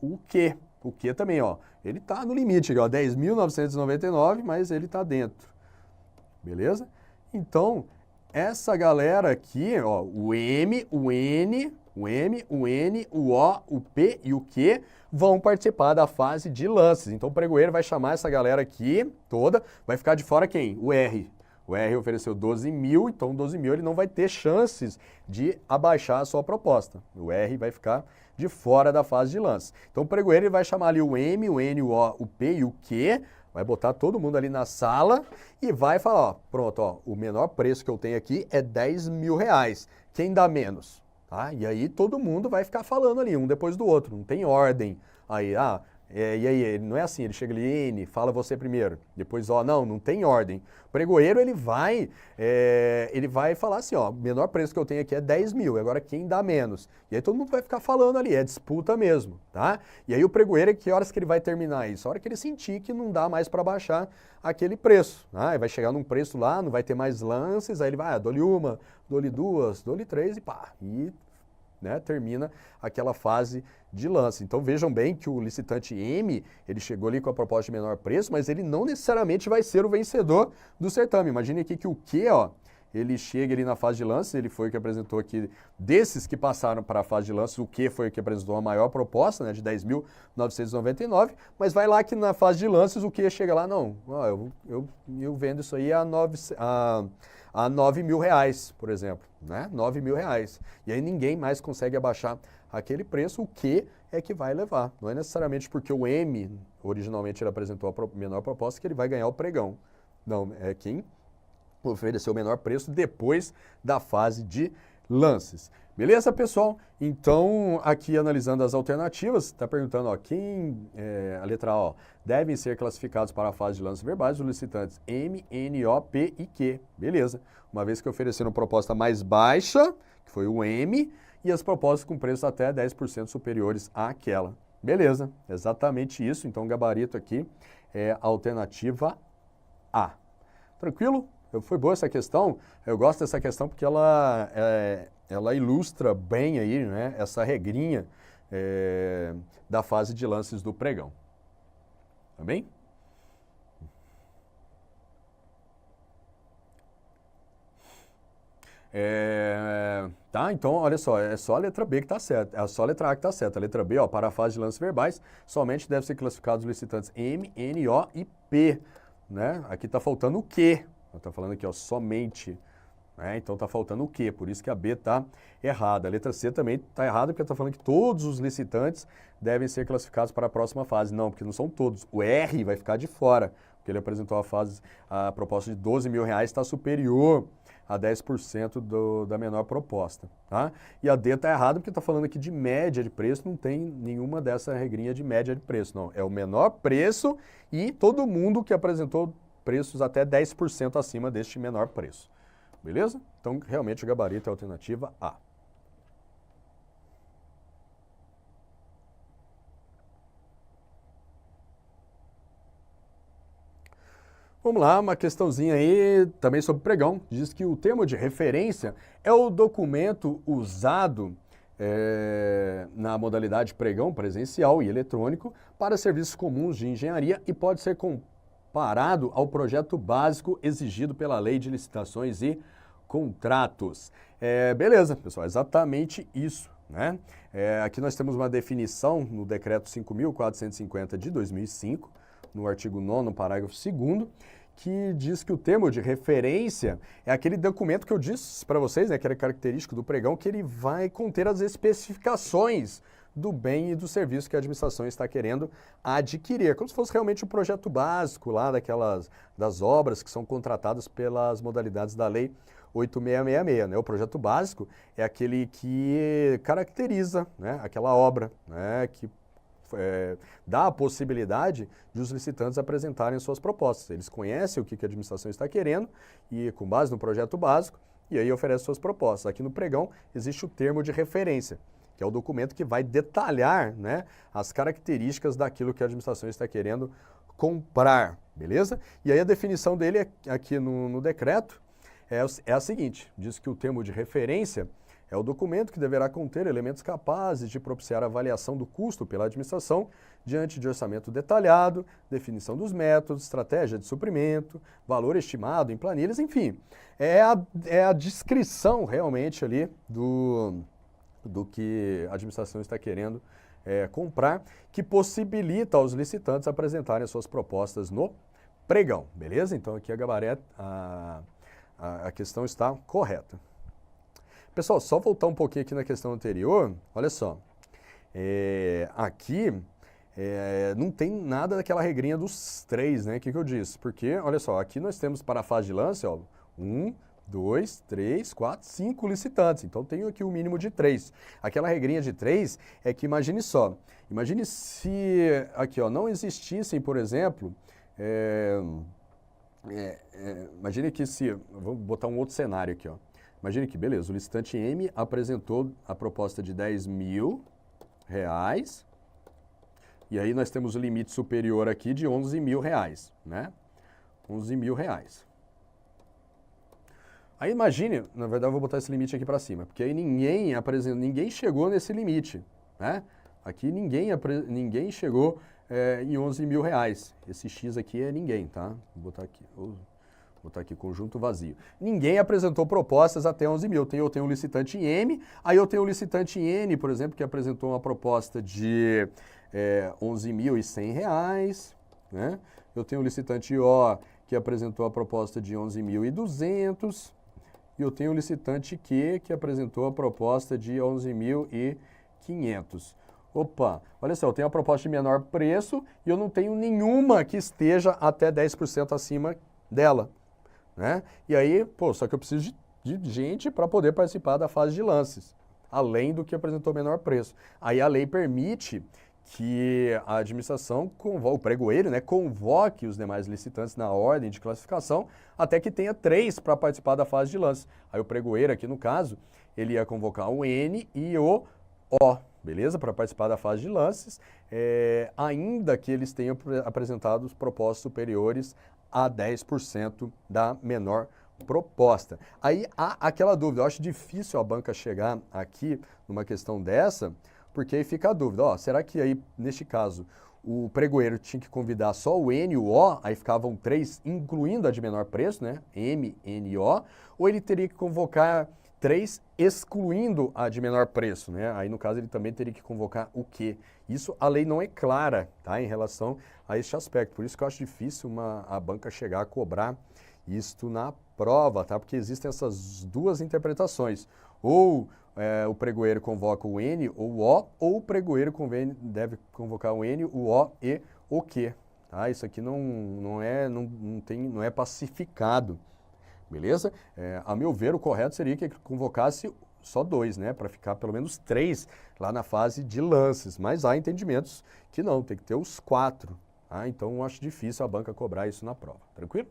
o Q. O Q também, ó, ele está no limite, ó, 10.999, mas ele está dentro. Beleza? Então, essa galera aqui, ó, o M, o N, o M, o N, o O, o P e o Q vão participar da fase de lances. Então o pregoeiro vai chamar essa galera aqui toda, vai ficar de fora quem? O R. O R ofereceu 12.000, então 12.000 ele não vai ter chances de abaixar a sua proposta. O R vai ficar de fora da fase de lance. Então o pregoeiro ele vai chamar ali o M, o N, o O, o P e o Q, vai botar todo mundo ali na sala e vai falar, ó, pronto, ó, o menor preço que eu tenho aqui é R$10.000. Quem dá menos? Tá? E aí todo mundo vai ficar falando ali, um depois do outro, não tem ordem. Aí, e aí, não é assim, ele chega ali, N, fala você primeiro, depois, ó, não tem ordem. O pregoeiro, ele vai falar assim, ó, o menor preço que eu tenho aqui é 10.000, agora quem dá menos? E aí todo mundo vai ficar falando ali, é disputa mesmo, tá? E aí o pregoeiro, que horas que ele vai terminar isso? A hora que ele sentir que não dá mais para baixar aquele preço, tá? Vai chegar num preço lá, não vai ter mais lances, aí ele vai, dou-lhe uma, dou-lhe duas, dou-lhe três e pá, e né, termina aquela fase de lance. Então vejam bem que o licitante M, ele chegou ali com a proposta de menor preço, mas ele não necessariamente vai ser o vencedor do certame. Imagine aqui que o Q, ó, ele chega ali na fase de lance, ele foi o que apresentou aqui, desses que passaram para a fase de lance, o Q foi o que apresentou a maior proposta, né, de 10.999, mas vai lá que na fase de lances o Q chega lá, não, ó, eu vendo isso aí a R$9.000, por exemplo, né? R$9.000. E aí ninguém mais consegue abaixar aquele preço, o que é que vai levar. Não é necessariamente porque o M, originalmente ele apresentou a menor proposta, que ele vai ganhar o pregão. Não, é quem ofereceu o menor preço depois da fase de lances. Beleza, pessoal? Então, aqui analisando as alternativas, está perguntando, ó, a letra A, ó, devem ser classificados para a fase de lances verbais os licitantes M, N, O, P e Q. Beleza. Uma vez que ofereceram proposta mais baixa, que foi o M, e as propostas com preços até 10% superiores àquela. Beleza, exatamente isso. Então, o gabarito aqui é a alternativa A. Tranquilo? Foi boa essa questão. Eu gosto dessa questão porque ela ilustra bem aí, né, essa regrinha da fase de lances do pregão. Tá bem? Tá, então, olha só, é só a letra B que está certa, é só a letra A que está certa. A letra B, ó, para a fase de lances verbais, somente deve ser classificados os licitantes M, N, O e P, né? Aqui está faltando o Q. Está falando aqui, ó, somente, né? Então está faltando o Q, por isso que a B está errada. A letra C também está errada, porque está falando que todos os licitantes devem ser classificados para a próxima fase. Não, porque não são todos. O R vai ficar de fora, porque ele apresentou a proposta de R$12.000, está superior a 10% da menor proposta, tá? E a D está errada, porque está falando aqui de média de preço, não tem nenhuma dessa regrinha de média de preço, não. É o menor preço e todo mundo que apresentou preços até 10% acima deste menor preço. Beleza? Então, realmente, o gabarito é a alternativa A. Vamos lá, uma questãozinha aí também sobre pregão. Diz que o termo de referência é o documento usado na modalidade pregão presencial e eletrônico para serviços comuns de engenharia e pode ser comparado ao projeto básico exigido pela Lei de Licitações e Contratos. Beleza, pessoal, exatamente isso né? Aqui nós temos uma definição no Decreto 5.450 de 2005, no artigo 9º, parágrafo 2º, que diz que o termo de referência é aquele documento que eu disse para vocês, né, que era característico do pregão, que ele vai conter as especificações do bem e do serviço que a administração está querendo adquirir. Como se fosse realmente o projeto básico lá das obras que são contratadas pelas modalidades da Lei 8666, né? O projeto básico é aquele que caracteriza, né, aquela obra, né, que dá a possibilidade de os licitantes apresentarem suas propostas. Eles conhecem o que a administração está querendo e, com base no projeto básico, e aí oferece suas propostas. Aqui no pregão existe o termo de referência, que é o documento que vai detalhar, né, as características daquilo que a administração está querendo comprar, beleza? E aí a definição dele aqui no decreto é a seguinte: diz que o termo de referência é o documento que deverá conter elementos capazes de propiciar a avaliação do custo pela administração diante de orçamento detalhado, definição dos métodos, estratégia de suprimento, valor estimado em planilhas, enfim. É a descrição realmente ali do que a administração está querendo comprar, que possibilita aos licitantes apresentarem as suas propostas no pregão, beleza? Então aqui a questão está correta. Pessoal, só voltar um pouquinho aqui na questão anterior, olha só, aqui não tem nada daquela regrinha dos 3, né? O que eu disse? Porque, olha só, aqui nós temos para a fase de lance, ó, 1, 2, 3, 4, 5 licitantes. Então, tenho aqui o mínimo de 3. Aquela regrinha de 3 é que, imagine só, imagine se aqui, ó, não existissem, por exemplo, imagine que se, vamos botar um outro cenário aqui, ó. Imagine que, beleza, o licitante M apresentou a proposta de R$10.000, e aí nós temos o limite superior aqui de R$11.000, né? R$11.000. Aí imagine, na verdade eu vou botar esse limite aqui para cima, porque aí ninguém chegou nesse limite, né? Aqui ninguém chegou em R$11.000. Esse X aqui é ninguém, tá? Vou botar aqui conjunto vazio. Ninguém apresentou propostas até 11.000. Eu tenho um licitante M, aí eu tenho um licitante N, por exemplo, que apresentou uma proposta de R$11.100, né? Eu tenho um licitante O, que apresentou a proposta de R$11.200, e eu tenho um licitante Q, que apresentou a proposta de R$11.500. Opa, olha só, eu tenho a proposta de menor preço e eu não tenho nenhuma que esteja até 10% acima dela, né? E aí, só que eu preciso de gente para poder participar da fase de lances, além do que apresentou menor preço. Aí a lei permite que a administração, o pregoeiro, né, convoque os demais licitantes na ordem de classificação até que tenha 3 para participar da fase de lances. Aí o pregoeiro, aqui no caso, ele ia convocar o N e o O, beleza? Para participar da fase de lances, ainda que eles tenham apresentado os propostas superiores a 10% da menor proposta. Aí há aquela dúvida, eu acho difícil a banca chegar aqui numa questão dessa, porque aí fica a dúvida, ó, será que aí, neste caso, o pregoeiro tinha que convidar só o N e o O, aí ficavam 3, incluindo a de menor preço, né, M, N e O, ou ele teria que convocar 3, excluindo a de menor preço, né? Aí, no caso, ele também teria que convocar o Q. Isso, a lei não é clara, tá? Em relação a este aspecto. Por isso que eu acho difícil a banca chegar a cobrar isto na prova, tá? Porque existem essas duas interpretações. Ou o pregoeiro convoca o N ou o O, ou o pregoeiro deve convocar o N, o O e o Q. Tá? Isso aqui não é pacificado. Beleza? A meu ver, o correto seria que convocasse só 2, né? Para ficar pelo menos 3 lá na fase de lances. Mas há entendimentos que não, tem que ter os 4. Tá? Então, eu acho difícil a banca cobrar isso na prova. Tranquilo?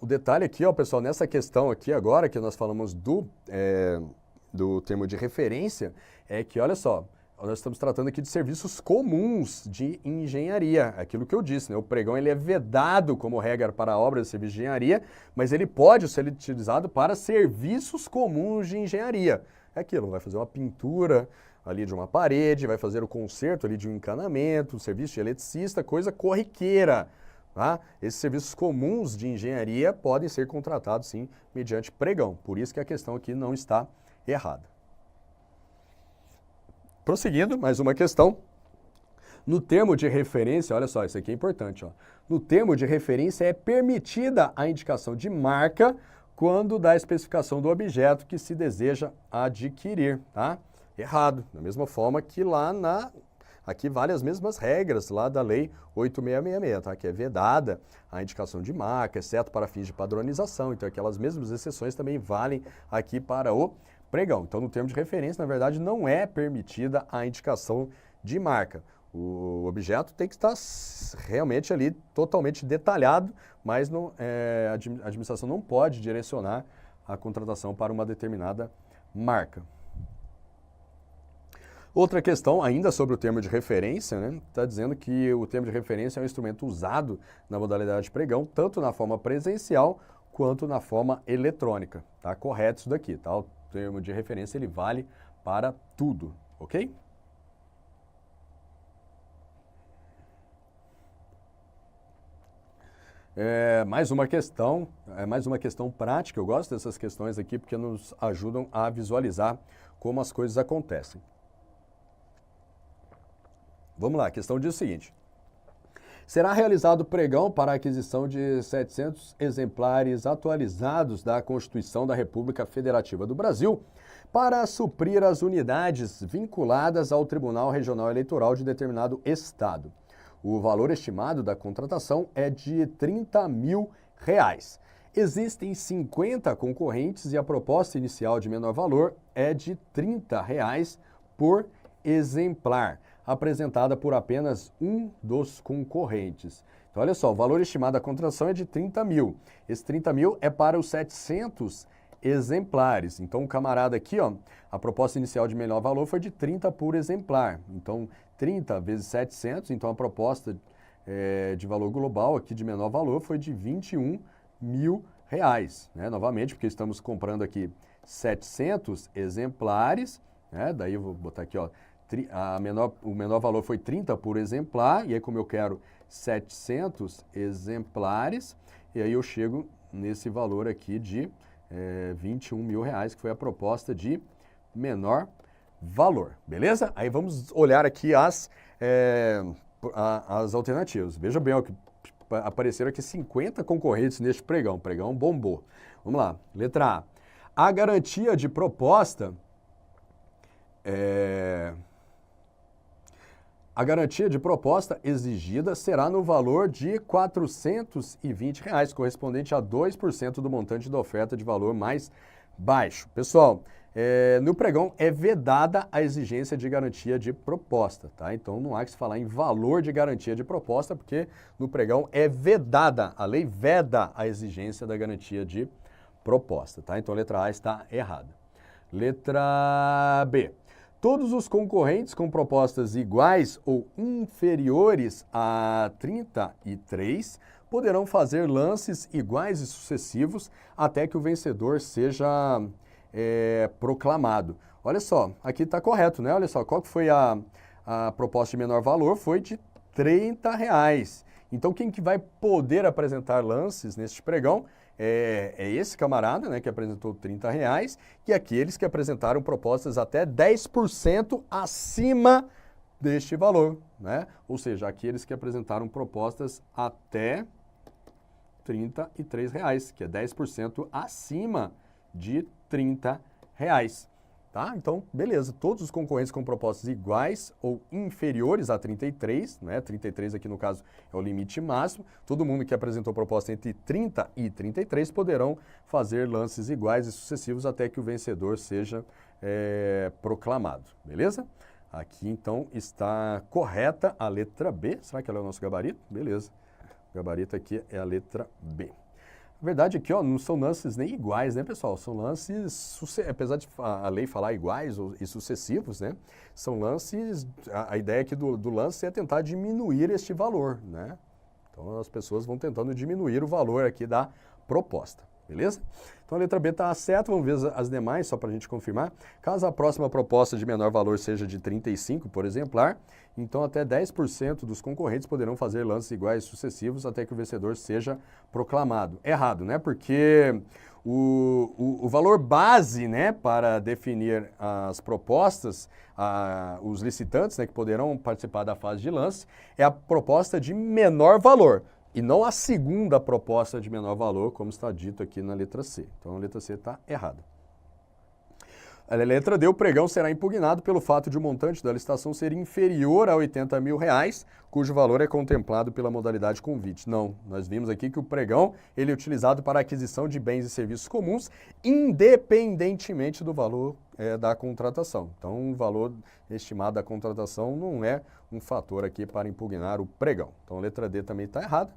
O detalhe aqui, ó, pessoal, nessa questão aqui agora, que nós falamos do termo de referência, é que, olha só, nós estamos tratando aqui de serviços comuns de engenharia. Aquilo que eu disse, né? O pregão ele é vedado como regra para obras de serviço de engenharia, mas ele pode ser utilizado para serviços comuns de engenharia. É aquilo, vai fazer uma pintura ali de uma parede, vai fazer o conserto ali de um encanamento, serviço de eletricista, coisa corriqueira. Tá? Esses serviços comuns de engenharia podem ser contratados, sim, mediante pregão. Por isso que a questão aqui não está errada. Prosseguindo, mais uma questão. No termo de referência, olha só, isso aqui é importante, ó. No termo de referência é permitida a indicação de marca quando da especificação do objeto que se deseja adquirir, tá? Errado, da mesma forma que aqui vale as mesmas regras lá da Lei 8666, tá? Que é vedada a indicação de marca, exceto para fins de padronização. Então, aquelas mesmas exceções também valem aqui para o pregão. Então, no termo de referência, na verdade, não é permitida a indicação de marca. O objeto tem que estar realmente ali totalmente detalhado, mas a administração não pode direcionar a contratação para uma determinada marca. Outra questão, ainda sobre o termo de referência, né? Está dizendo que o termo de referência é um instrumento usado na modalidade de pregão, tanto na forma presencial quanto na forma eletrônica. Tá correto isso daqui, tá? O termo de referência ele vale para tudo, ok? Mais uma questão prática. Eu gosto dessas questões aqui porque nos ajudam a visualizar como as coisas acontecem. Vamos lá, a questão diz o seguinte. Será realizado pregão para a aquisição de 700 exemplares atualizados da Constituição da República Federativa do Brasil para suprir as unidades vinculadas ao Tribunal Regional Eleitoral de determinado estado. O valor estimado da contratação é de R$30 mil. Existem 50 concorrentes e a proposta inicial de menor valor é de R$30 por exemplar, apresentada por apenas um dos concorrentes. Então, olha só, o valor estimado da contratação é de 30 mil. Esse 30 mil é para os 700 exemplares. Então, o camarada aqui, ó, a proposta inicial de menor valor foi de 30 por exemplar. Então, 30 vezes 700, então a proposta de valor global aqui de menor valor foi de R$21 mil, né? Novamente, porque estamos comprando aqui 700 exemplares, né? Daí eu vou botar aqui, ó, o menor valor foi 30 por exemplar, e aí como eu quero 700 exemplares, e aí eu chego nesse valor aqui de R$21 mil, que foi a proposta de menor valor, beleza? Aí vamos olhar aqui as alternativas. Veja bem, ó, que apareceram aqui 50 concorrentes neste pregão. O pregão bombou. Vamos lá. Letra A. A garantia de proposta exigida será no valor de R$420, correspondente a 2% do montante da oferta de valor mais baixo. Pessoal, no pregão é vedada a exigência de garantia de proposta, tá? Então não há que se falar em valor de garantia de proposta, porque no pregão é vedada, a lei veda a exigência da garantia de proposta, tá? Então a letra A está errada. Letra B. Todos os concorrentes com propostas iguais ou inferiores a 33 poderão fazer lances iguais e sucessivos até que o vencedor seja proclamado. Olha só, aqui está correto, né? Olha só, qual que foi a proposta de menor valor? Foi de R$30. Então, quem que vai poder apresentar lances neste pregão é esse camarada, né, que apresentou R$30, e aqueles que apresentaram propostas até 10% acima deste valor, né? Ou seja, aqueles que apresentaram propostas até R$33, que é 10% acima de R$30, tá? Então, beleza, todos os concorrentes com propostas iguais ou inferiores a 33, né? 33 aqui no caso é o limite máximo, todo mundo que apresentou proposta entre 30 e 33 poderão fazer lances iguais e sucessivos até que o vencedor seja proclamado, beleza? Aqui então está correta a letra B, será que ela é o nosso gabarito? Beleza, o gabarito aqui é a letra B. A verdade aqui, ó, não são lances nem iguais, né, pessoal? São lances, apesar de a lei falar iguais e sucessivos, né? São lances, a ideia aqui do lance é tentar diminuir este valor, né? Então as pessoas vão tentando diminuir o valor aqui da proposta, beleza? Então a letra B está certa, vamos ver as demais, só para a gente confirmar. Caso a próxima proposta de menor valor seja de 35 por exemplar, então até 10% dos concorrentes poderão fazer lances iguais sucessivos até que o vencedor seja proclamado. Errado, né? Porque o valor base, né, para definir as propostas, os licitantes, né, que poderão participar da fase de lance, é a proposta de menor valor. E não a segunda proposta de menor valor, como está dito aqui na letra C. Então a letra C está errada. A letra D, o pregão será impugnado pelo fato de o montante da licitação ser inferior a R$80 mil, cujo valor é contemplado pela modalidade convite. Não, nós vimos aqui que o pregão ele é utilizado para a aquisição de bens e serviços comuns, independentemente do valor da contratação. Então, o valor estimado da contratação não é um fator aqui para impugnar o pregão. Então, a letra D também está errada.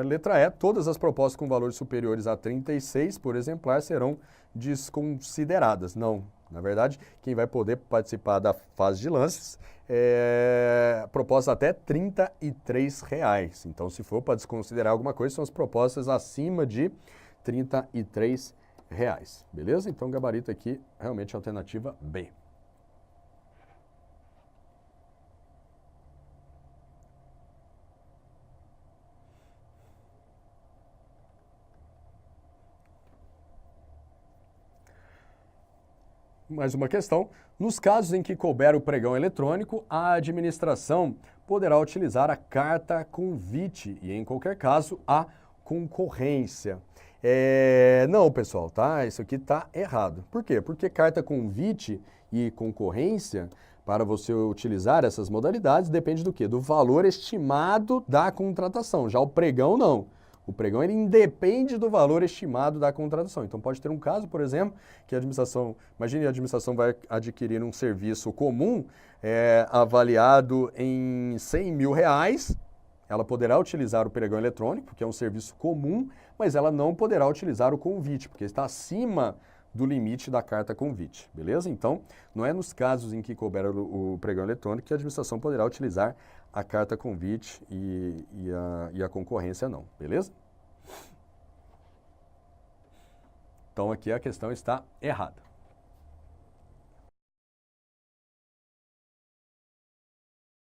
Letra E, todas as propostas com valores superiores a 36 por exemplar serão desconsideradas. Não, na verdade, quem vai poder participar da fase de lances é propostas até R$33. Então, se for para desconsiderar alguma coisa, são as propostas acima de R$33. Beleza? Então, gabarito aqui, realmente a alternativa B. Mais uma questão. Nos casos em que couber o pregão eletrônico, a administração poderá utilizar a carta convite e, em qualquer caso, a concorrência. Não, pessoal, tá? Isso aqui tá errado. Por quê? Porque carta convite e concorrência, para você utilizar essas modalidades, depende do quê? Do valor estimado da contratação. Já o pregão, não. O pregão ele independe do valor estimado da contratação. Então pode ter um caso, por exemplo, que a administração, imagine a administração vai adquirir um serviço comum avaliado em R$100 mil, ela poderá utilizar o pregão eletrônico, que é um serviço comum, mas ela não poderá utilizar o convite, porque está acima do limite da carta convite, beleza? Então, não é nos casos em que couber o pregão eletrônico que a administração poderá utilizar a carta convite e a concorrência não, beleza? Então aqui a questão está errada.